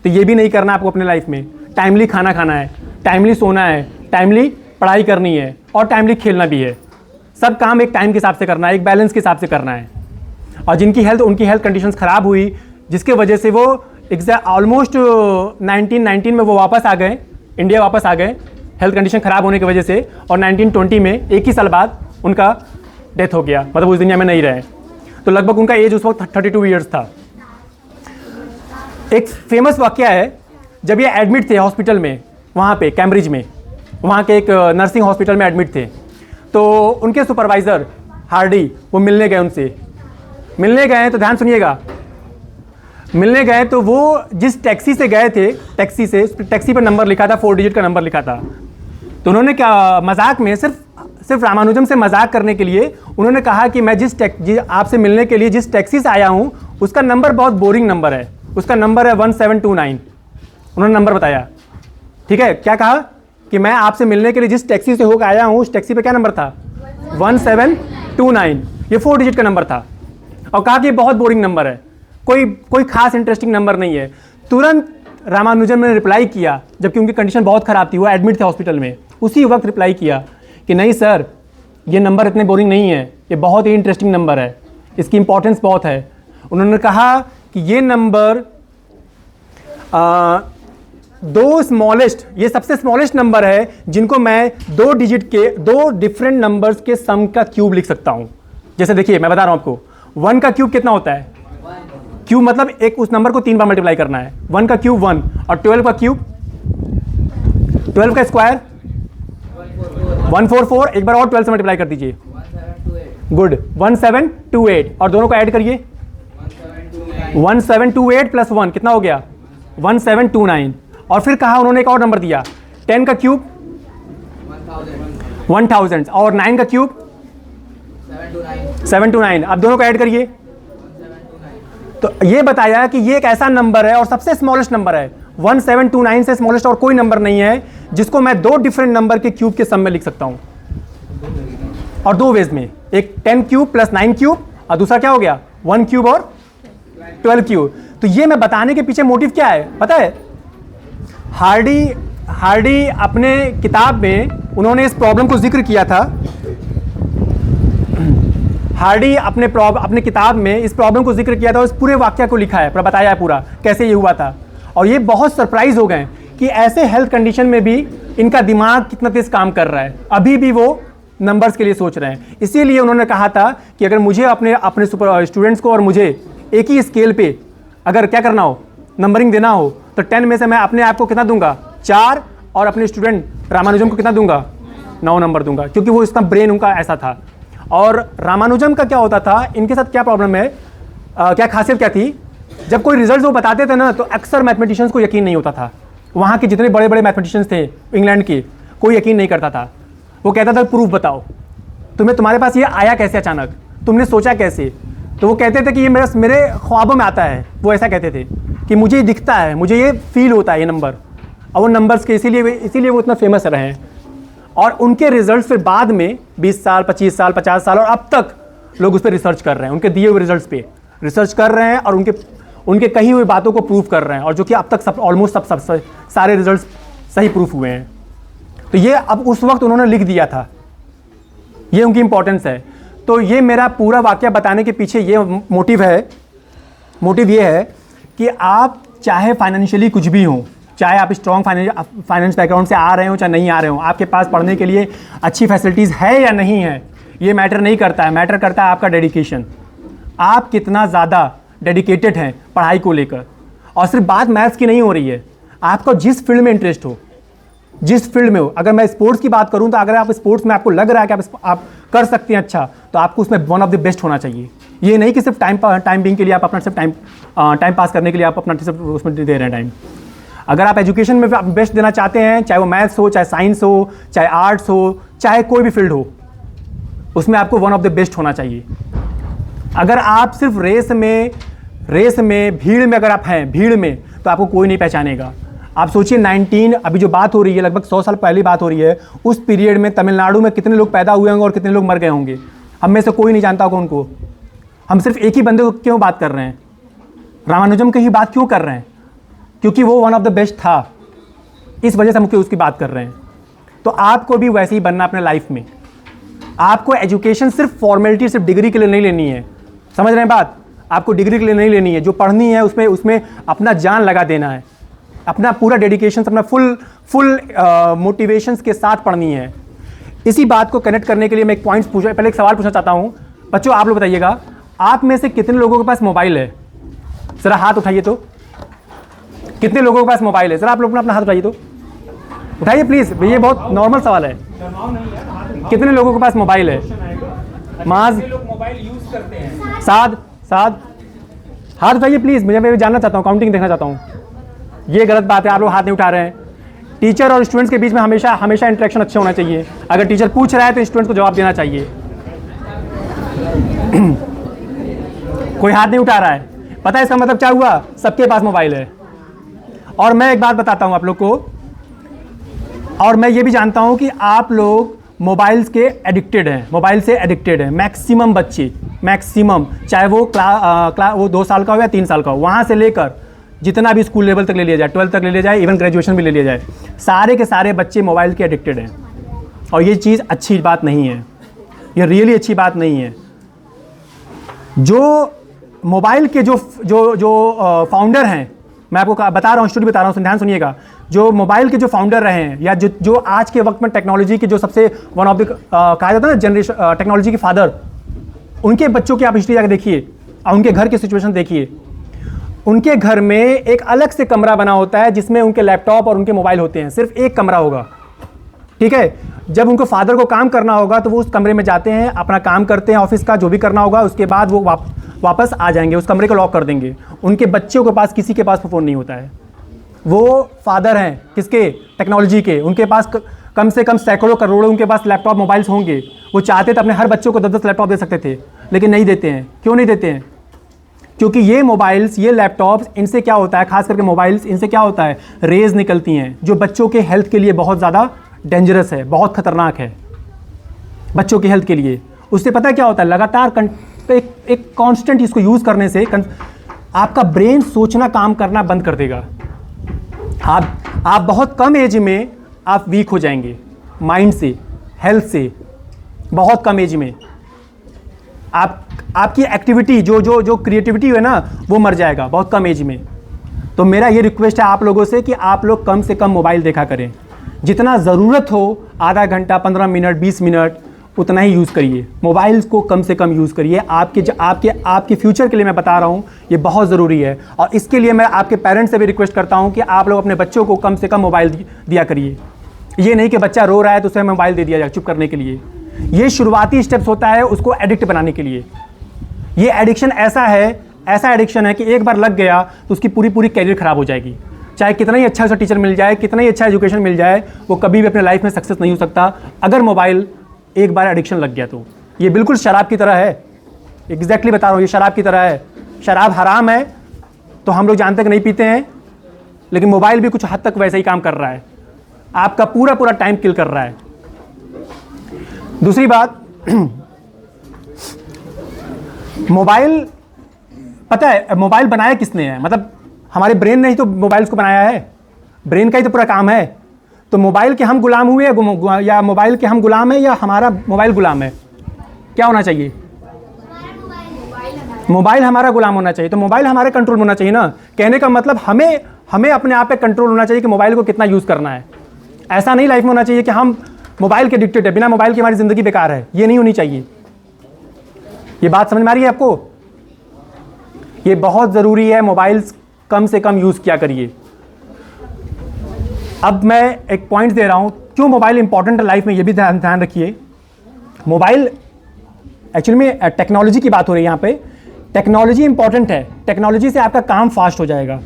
तो ये भी नहीं करना आपको अपने लाइफ में। टाइमली खाना खाना है, टाइमली सोना है, टाइमली पढ़ाई करनी है और टाइमली खेलना भी है। सब काम एक टाइम के हिसाब से करना है, एक बैलेंस के हिसाब से करना है। और उनकी हेल्थ कंडीशंस ख़राब हुई, जिसके वजह से वो ऑलमोस्ट 1919 में वो वापस आ गए, इंडिया वापस आ गए हेल्थ कंडीशन ख़राब होने की वजह से। और 1920 में 1 ही साल बाद उनका डेथ हो गया, मतलब उस दुनिया में नहीं रहे। तो लगभग उनका एज उस वक्त 32 ईयर्स था। एक फेमस वाकया है, जब ये एडमिट थे हॉस्पिटल में, वहाँ पे कैम्ब्रिज में, वहाँ के एक नर्सिंग हॉस्पिटल में एडमिट थे। तो उनके सुपरवाइज़र हार्डी वो मिलने गए उनसे। मिलने गए तो ध्यान सुनिएगा, मिलने गए तो वो जिस टैक्सी से गए थे, टैक्सी पर नंबर लिखा था, 4 डिजिट का नंबर लिखा था। तो उन्होंने क्या मजाक में सिर्फ रामानुजम से मजाक करने के लिए उन्होंने कहा कि मैं आपसे मिलने के लिए जिस टैक्सी से आया हूँ उसका नंबर बहुत बोरिंग नंबर है, उसका नंबर है 1729। उन्होंने नंबर बताया, ठीक है। क्या कहा कि मैं आपसे मिलने के लिए जिस टैक्सी से होकर आया हूँ उस टैक्सी पे क्या नंबर था? 1729। ये 4 डिजिट का नंबर था और कहा कि ये बहुत बोरिंग नंबर है, कोई खास इंटरेस्टिंग नंबर नहीं है। तुरंत रामानुजन ने रिप्लाई किया, जबकि उनकी कंडीशन बहुत ख़राब थी, वो एडमिट थे हॉस्पिटल में, उसी वक्त रिप्लाई किया कि नहीं सर, ये नंबर इतने बोरिंग नहीं है, ये बहुत ही इंटरेस्टिंग नंबर है, इसकी इंपॉर्टेंस बहुत है। उन्होंने कहा कि ये नंबर ये सबसे स्मॉलेस्ट नंबर है जिनको मैं 2 डिजिट के 2 डिफरेंट नंबर्स के सम का क्यूब लिख सकता हूँ। जैसे देखिए मैं बता रहा हूँ आपको, 1 का क्यूब कितना होता है? क्यूब मतलब एक उस नंबर को 3 बार मल्टीप्लाई करना है। 1 का क्यूब 1 और 12 का क्यूब, 12 का स्क्वायर 144। एक बार और 12 से मल्टीप्लाई कर दीजिए, गुड, 1728। और दोनों को ऐड करिए, 1728 प्लस 1 कितना हो गया? 1729। और फिर कहा उन्होंने एक और नंबर दिया, 10 का क्यूब 1000 और 9 का क्यूब 729। अब दोनों को ऐड करिए, तो ये बताया कि ये एक ऐसा नंबर है और सबसे स्मॉलेस्ट नंबर है। 1729 से स्मॉलेस्ट और कोई नंबर नहीं है जिसको मैं 2 डिफरेंट नंबर के क्यूब के सम में लिख सकता हूं, और 2 वेज में, एक 10 क्यूब प्लस 9 क्यूब और दूसरा क्या हो गया 1 क्यूब और 12 क्यूब। तो ये मैं बताने के पीछे मोटिव क्या है पता है? हार्डी अपने किताब में उन्होंने इस प्रॉब्लम को जिक्र किया था। हार्डी अपने किताब में इस प्रॉब्लम को जिक्र किया था और इस पूरे वाक्य को लिखा है, बताया है पूरा कैसे ये हुआ था। और ये बहुत सरप्राइज हो गए कि ऐसे हेल्थ कंडीशन में भी इनका दिमाग कितना तेज काम कर रहा है, अभी भी वो नंबर्स के लिए सोच रहे हैं। इसीलिए उन्होंने कहा था कि अगर मुझे अपने स्टूडेंट्स को और मुझे एक ही स्केल पे अगर क्या करना हो, नंबरिंग देना हो, तो 10 में से मैं अपने आप को कितना दूंगा 4 और अपने स्टूडेंट रामानुजम को कितना दूंगा 9 नंबर दूंगा, क्योंकि वो इसका ब्रेन उनका ऐसा था। और रामानुजम का क्या होता था, इनके साथ क्या प्रॉब्लम है, क्या खासियत क्या थी, जब कोई रिजल्ट वो बताते थे ना तो अक्सर मैथमेटिशियंस को यकीन नहीं होता था। वहाँ के जितने बड़े बड़े मैथमेटिशियंस थे इंग्लैंड के, कोई यकीन नहीं करता था। वो कहता था प्रूफ बताओ, तुम्हारे पास ये आया कैसे अचानक, तुमने सोचा कैसे। तो वो कहते थे कि ये मेरे ख्वाबों में आता है, वो ऐसा कहते थे कि मुझे ये दिखता है, मुझे ये फील होता है ये नंबर, और वो नंबर्स के इसीलिए वो इतना फेमस रहे हैं। और उनके रिजल्ट्स फिर बाद में 20 साल 25 साल 50 साल और अब तक लोग उस पर रिसर्च कर रहे हैं, उनके दिए हुए रिजल्ट्स पे रिसर्च कर रहे हैं और उनके कही हुई बातों को प्रूव कर रहे हैं, और जो कि अब तक ऑलमोस्ट सब सारे रिजल्ट्स सही प्रूफ हुए हैं। तो ये अब उस वक्त उन्होंने लिख दिया था, ये उनकी इंपॉर्टेंस है। तो ये मेरा पूरा वाकया बताने के पीछे ये मोटिव ये है कि आप चाहे फाइनेंशियली कुछ भी हो, चाहे आप स्ट्रॉन्ग फाइनेंस बैकग्राउंड से आ रहे हो चाहे नहीं आ रहे हो, आपके पास पढ़ने के लिए अच्छी फैसिलिटीज़ है या नहीं है, ये मैटर नहीं करता है। मैटर करता है आपका डेडिकेशन, आप कितना ज़्यादा डेडिकेटेड हैं पढ़ाई को लेकर। और सिर्फ बात मैथ्स की नहीं हो रही है, आपका जिस फील्ड में इंटरेस्ट हो, जिस फील्ड में हो। अगर मैं स्पोर्ट्स की बात करूं तो अगर आप स्पोर्ट्स में आपको लग रहा है कि आप कर सकते हैं अच्छा, तो आपको उसमें वन ऑफ द बेस्ट होना चाहिए। ये नहीं कि सिर्फ टाइम बिंग के लिए आप अपना सिर्फ टाइम पास करने के लिए आप अपना सिर्फ उसमें दे रहे हैं टाइम। अगर आप एजुकेशन में बेस्ट देना चाहते हैं, चाहे वो मैथ्स हो, चाहे साइंस हो, चाहे आर्ट्स हो, चाहे कोई भी फील्ड हो, उसमें आपको वन ऑफ द बेस्ट होना चाहिए। अगर आप सिर्फ रेस में भीड़ में अगर आप हैं, भीड़ में, तो आपको कोई नहीं पहचानेगा। आप सोचिए अभी जो बात हो रही है, लगभग 100 साल पहले बात हो रही है, उस पीरियड में तमिलनाडु में कितने लोग पैदा हुए होंगे और कितने लोग मर गए होंगे, हम में से कोई नहीं जानता होगा उनको। हम सिर्फ एक ही बंदे को क्यों बात कर रहे हैं, रामानुजम की ही बात क्यों कर रहे हैं? क्योंकि वो वन ऑफ द बेस्ट था, इस वजह से हम उसकी बात कर रहे हैं। तो आपको भी वैसे ही बनना अपने लाइफ में। आपको एजुकेशन सिर्फ फॉर्मेलिटी, सिर्फ डिग्री के लिए नहीं लेनी है, समझ रहे हैं बात? आपको डिग्री के लिए नहीं लेनी है, जो पढ़नी है उसमें अपना जान लगा देना है, अपना पूरा डेडिकेशन, अपना फुल मोटिवेशंस के साथ पढ़नी है। इसी बात को कनेक्ट करने के लिए मैं एक पॉइंट पहले एक सवाल पूछना चाहता हूँ। बच्चों आप लोग बताइएगा, आप में से कितने लोगों के पास मोबाइल है? जरा हाथ उठाइए तो, कितने लोगों के पास मोबाइल है? जरा आप लोग अपना हाथ उठाइए तो, उठाइए प्लीज, ये बहुत नॉर्मल सवाल है। कितने लोगों के पास मोबाइल है? माज मोबाइल यूज करते हैं? साद हाथ उठाइए प्लीज, मैं जानना चाहता हूँ, काउंटिंग देखना चाहता हूँ। ये गलत बात है, आप लोग हाथ नहीं उठा रहे हैं। टीचर और स्टूडेंट्स के बीच में हमेशा इंटरेक्शन अच्छा होना चाहिए। अगर टीचर पूछ रहा है तो स्टूडेंट्स को जवाब देना चाहिए। कोई हाथ नहीं उठा रहा है, पता है इसका मतलब क्या हुआ? सबके पास मोबाइल है। और मैं एक बात बताता हूं आप लोग को, और मैं ये भी जानता हूं कि आप लोग मोबाइल्स के एडिक्टेड हैं, मोबाइल से एडिक्टेड हैं। मैक्सिमम बच्चे, मैक्सिमम, चाहे वो वो 2 साल का हो या 3 साल का हो, वहाँ से लेकर जितना भी स्कूल लेवल तक ले लिया जाए, 12th तक ले लिया जाए, इवन ग्रेजुएशन भी ले लिया जाए, सारे के सारे बच्चे मोबाइल के एडिक्टेड हैं। और ये चीज़ अच्छी बात नहीं है, ये रियली अच्छी बात नहीं है। जो मोबाइल के जो फाउंडर हैं, मैं आपको बता रहा हूँ, स्टूडियो बता रहा हूँ, ध्यान सुनिएगा। जो मोबाइल के जो फाउंडर रहे हैं, या जो आज के वक्त में टेक्नोलॉजी के जो सबसे वन ऑफ द कहा जाता है ना जनरेशन, टेक्नोलॉजी के फादर, उनके बच्चों की आप हिस्ट्री जाकर देखिए और उनके घर की सिचुएशन देखिए। उनके घर में एक अलग से कमरा बना होता है जिसमें उनके लैपटॉप और उनके मोबाइल होते हैं, सिर्फ एक कमरा होगा, ठीक है। जब उनको फादर को काम करना होगा तो वो उस कमरे में जाते हैं, अपना काम करते हैं ऑफिस का जो भी करना होगा, उसके बाद वो वापस आ जाएंगे, उस कमरे को लॉक कर देंगे। उनके बच्चों के पास किसी के पास फ़ोन नहीं होता है। वो फादर हैं किसके? टेक्नोलॉजी के। उनके पास कम से कम सैकड़ों करोड़ों उनके पास लैपटॉप मोबाइल्स होंगे। वो चाहते थे अपने हर बच्चों को 10-10 लैपटॉप दे सकते थे, लेकिन नहीं देते हैं। क्यों नहीं देते हैं? क्योंकि ये मोबाइल्स, ये लैपटॉप्स, इनसे क्या होता है, खास करके मोबाइल्स, इनसे क्या होता है, रेज निकलती हैं जो बच्चों के हेल्थ के लिए बहुत ज़्यादा डेंजरस है, बहुत खतरनाक है बच्चों की हेल्थ के लिए। उससे पता है क्या होता है, लगातार एक कांस्टेंट इसको यूज़ करने से आपका ब्रेन सोचना, काम करना बंद कर देगा। आप बहुत कम एज में आप वीक हो जाएंगे, माइंड से, हेल्थ से, बहुत कम एज में। आपकी एक्टिविटी, जो क्रिएटिविटी है ना, वो मर जाएगा बहुत कम एज में। तो मेरा ये रिक्वेस्ट है आप लोगों से कि आप लोग कम से कम मोबाइल देखा करें, जितना ज़रूरत हो, आधा घंटा, 15 मिनट, 20 मिनट, उतना ही यूज़ करिए। मोबाइल्स को कम से कम यूज़ करिए। आपके फ्यूचर के लिए मैं बता रहा हूँ, ये बहुत ज़रूरी है। और इसके लिए मैं आपके पेरेंट्स से भी रिक्वेस्ट करता हूँ कि आप लोग अपने बच्चों को कम से कम मोबाइल दिया करिए। ये नहीं कि बच्चा रो रहा है तो उसे मोबाइल दे दिया जाए चुप करने के लिए। ये शुरुआती स्टेप्स होता है उसको एडिक्ट बनाने के लिए। ये एडिक्शन ऐसा एडिक्शन है कि एक बार लग गया तो उसकी पूरी कैरियर ख़राब हो जाएगी। चाहे कितना ही अच्छा टीचर मिल जाए, कितना ही अच्छा एजुकेशन मिल जाए, वो कभी भी अपने लाइफ में सक्सेस नहीं हो सकता अगर मोबाइल एक बार एडिक्शन लग गया तो। ये बिल्कुल शराब की तरह है, एग्जैक्टली बता रहा हूँ, ये शराब की तरह है। शराब हराम है तो हम लोग जानते कि नहीं पीते हैं, लेकिन मोबाइल भी कुछ हद तक वैसे ही काम कर रहा है, आपका पूरा पूरा टाइम किल कर रहा है। दूसरी बात, मोबाइल, पता है मोबाइल बनाया किसने है? मतलब हमारे ब्रेन ने ही तो मोबाइल्स को बनाया है, ब्रेन का ही तो पूरा काम है। तो मोबाइल के हम गुलाम हुए या मोबाइल के हम गुलाम है या हमारा मोबाइल गुलाम है? क्या होना चाहिए? मोबाइल हमारा गुलाम होना चाहिए। तो मोबाइल हमारे कंट्रोल में होना चाहिए ना। कहने का मतलब हमें अपने आप पे कंट्रोल होना चाहिए कि मोबाइल को कितना यूज़ करना है। ऐसा नहीं लाइफ में होना चाहिए कि हम मोबाइल के एडिक्टेड है, बिना मोबाइल के हमारी ज़िंदगी बेकार है, ये नहीं होनी चाहिए। ये बात समझ में आ रही है आपको? ये बहुत ज़रूरी है, मोबाइल कम से कम यूज़ किया करिए। अब मैं एक पॉइंट दे रहा हूँ क्यों मोबाइल इंपॉर्टेंट है लाइफ में, ये भी ध्यान रखिए। मोबाइल एक्चुअली में टेक्नोलॉजी की बात हो रही है यहाँ पे। टेक्नोलॉजी इंपॉर्टेंट है, टेक्नोलॉजी से आपका काम फास्ट हो जाएगा।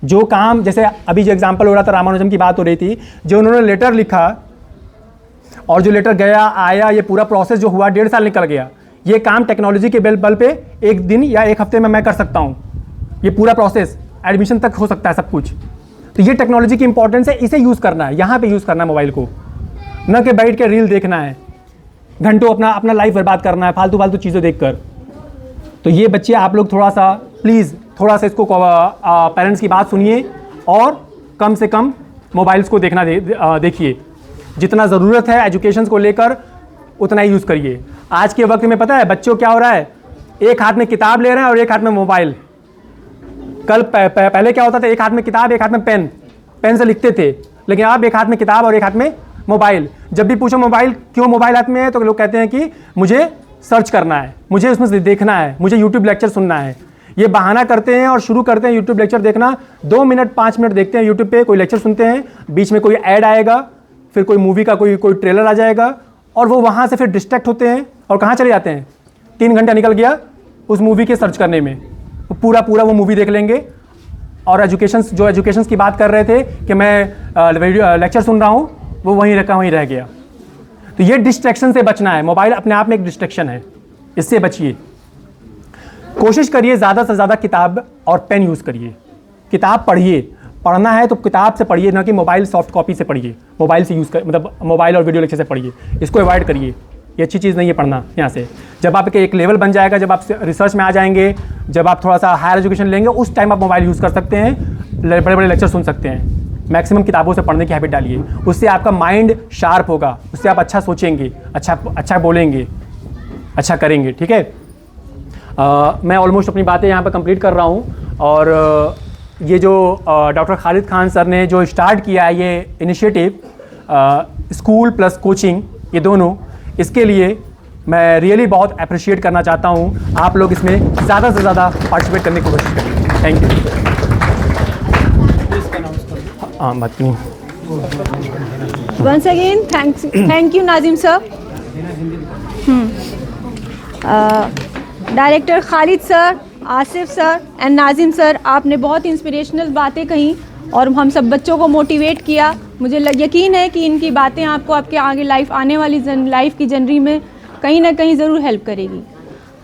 जो काम, जैसे अभी जो एग्जांपल हो रहा था, रामानुजम की बात हो रही थी, जो उन्होंने लेटर लिखा और जो लेटर गया आया, ये पूरा प्रोसेस जो हुआ 1.5 साल निकल गया। ये काम टेक्नोलॉजी के बल पे एक दिन या एक हफ्ते में मैं कर सकता हूँ। ये पूरा प्रोसेस एडमिशन तक हो सकता है, सब कुछ। तो ये टेक्नोलॉजी की इंपॉर्टेंस है, इसे यूज़ करना है, यहाँ पे यूज़ करना है मोबाइल को, न कि बैठ के रील देखना है, घंटों अपना लाइफ बर्बाद करना है फालतू चीज़ें देखकर। तो ये बच्चे आप लोग थोड़ा सा प्लीज़ थोड़ा सा इसको पेरेंट्स की बात सुनिए और कम से कम मोबाइल्स को देखिए। जितना ज़रूरत है एजुकेशन को लेकर उतना ही यूज़ करिए। आज के वक्त में पता है बच्चों क्या हो रहा है, एक हाथ में किताब ले रहे हैं और एक हाथ में मोबाइल। कल पहले क्या होता था, एक हाथ में किताब एक हाथ में पेन से लिखते थे, लेकिन अब एक हाथ में किताब और एक हाथ में मोबाइल। जब भी पूछो मोबाइल क्यों मोबाइल हाथ में है, तो लोग कहते हैं कि मुझे सर्च करना है, मुझे उसमें देखना है, मुझे यूट्यूब लेक्चर सुनना है। ये बहाना करते हैं और शुरू करते हैं यूट्यूब लेक्चर देखना। 2 मिनट 5 मिनट देखते हैं यूट्यूब पे, कोई लेक्चर सुनते हैं, बीच में कोई ऐड आएगा, फिर कोई मूवी का कोई ट्रेलर आ जाएगा और वो वहाँ से फिर डिस्ट्रैक्ट होते हैं और कहाँ चले जाते हैं। 3 घंटा निकल गया उस मूवी के सर्च करने में, पूरा वो मूवी देख लेंगे। और एजुकेशन की बात कर रहे थे कि मैं लेक्चर सुन रहा हूँ, वो वहीं रह गया। तो ये डिस्ट्रैक्शन से बचना है। मोबाइल अपने आप में एक डिस्ट्रैक्शन है, इससे बचिए। कोशिश करिए ज़्यादा से ज़्यादा किताब और पेन यूज़ करिए। किताब पढ़िए, पढ़ना है तो किताब से पढ़िए, ना कि मोबाइल सॉफ्ट कॉपी से पढ़िए। मोबाइल से मतलब मोबाइल और वीडियो लेक्चर से पढ़िए, इसको अवॉइड करिए। ये अच्छी चीज़ नहीं है पढ़ना यहाँ से। जब आप एक लेवल बन जाएगा, जब आप रिसर्च में आ जाएंगे, जब आप थोड़ा सा हायर एजुकेशन लेंगे, उस टाइम आप मोबाइल यूज़ कर सकते हैं, बड़े लेक्चर सुन सकते हैं। मैक्सिमम किताबों से पढ़ने की हैबिट डालिए, उससे आपका माइंड शार्प होगा, उससे आप अच्छा सोचेंगे, अच्छा बोलेंगे, अच्छा करेंगे। ठीक है, मैं ऑलमोस्ट अपनी बातें यहाँ पर कंप्लीट कर रहा हूँ। और ये जो डॉक्टर खालिद खान सर ने जो स्टार्ट किया है ये इनिशिएटिव, स्कूल प्लस कोचिंग, ये दोनों, इसके लिए मैं रियली बहुत अप्रिशिएट करना चाहता हूँ। आप लोग इसमें ज़्यादा से ज़्यादा पार्टिसिपेट करने की कोशिश करें। Thank you. हाँ, बात नहीं। Once again, thank you Nazim sir, director Khalid sir, Asif sir and Nazim sir, आपने बहुत इंस्पिरेशनल बातें कही और हम सब बच्चों को मोटिवेट किया। मुझे यकीन है कि इनकी बातें आपको आपके आगे आने वाली लाइफ की जर्नी में कहीं ना कहीं ज़रूर हेल्प करेगी।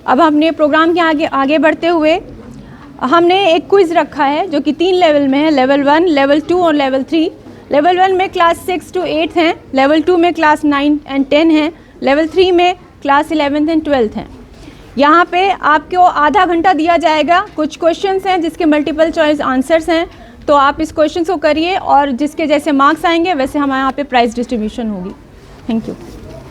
अब हमने प्रोग्राम के आगे बढ़ते हुए हमने एक क्विज़ रखा है जो कि 3 लेवल में है, लेवल 1, लेवल 2 और लेवल 3। लेवल 1 में क्लास 6 to 8 हैं, लेवल 2 में क्लास 9 and 10 हैं, लेवल 3 में क्लास 11th and 12th हैं। यहाँ पे आपको आधा घंटा दिया जाएगा। कुछ क्वेश्चंस हैं जिसके मल्टीपल चॉइस आंसर्स हैं, तो आप इस क्वेश्चन को करिए और जिसके जैसे मार्क्स आएंगे वैसे हमारे यहाँ पे प्राइज़ डिस्ट्रीब्यूशन होगी। Thank you.